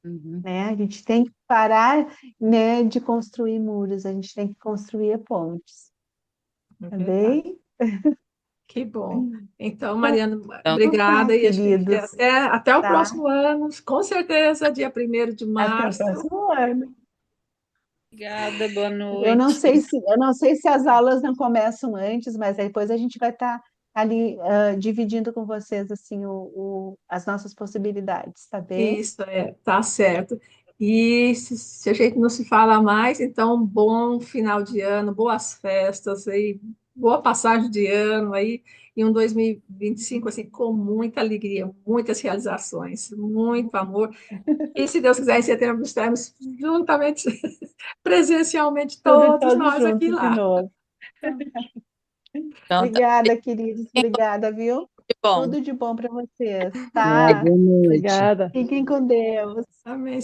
uhum. né? A gente tem que parar, né, de construir muros, a gente tem que construir pontes, É tá verdade. bem? Que bom. Então, Então Mariana, Então, tá, obrigada. E acho que queridos, até o tá? próximo ano, com certeza, dia 1º de Até o março. próximo ano. obrigada, boa Eu não noite. sei se as aulas não começam antes, mas aí depois a gente vai estar ali dividindo com vocês assim as nossas possibilidades, tá bem? Isso, tá certo. E se a gente não se fala mais, então, bom final de ano, boas festas aí, boa passagem de ano aí, e um 2025 assim, com muita alegria, muitas realizações, muito amor. E se Deus quiser, em setembro estaremos juntamente, presencialmente, todos Todos nós aqui juntos de lá. novo. Então, tá Obrigada, queridos. Obrigada, viu? bom. Tudo de bom para vocês, Tchau, tá? boa noite. Obrigada. Fiquem com Deus. Amém.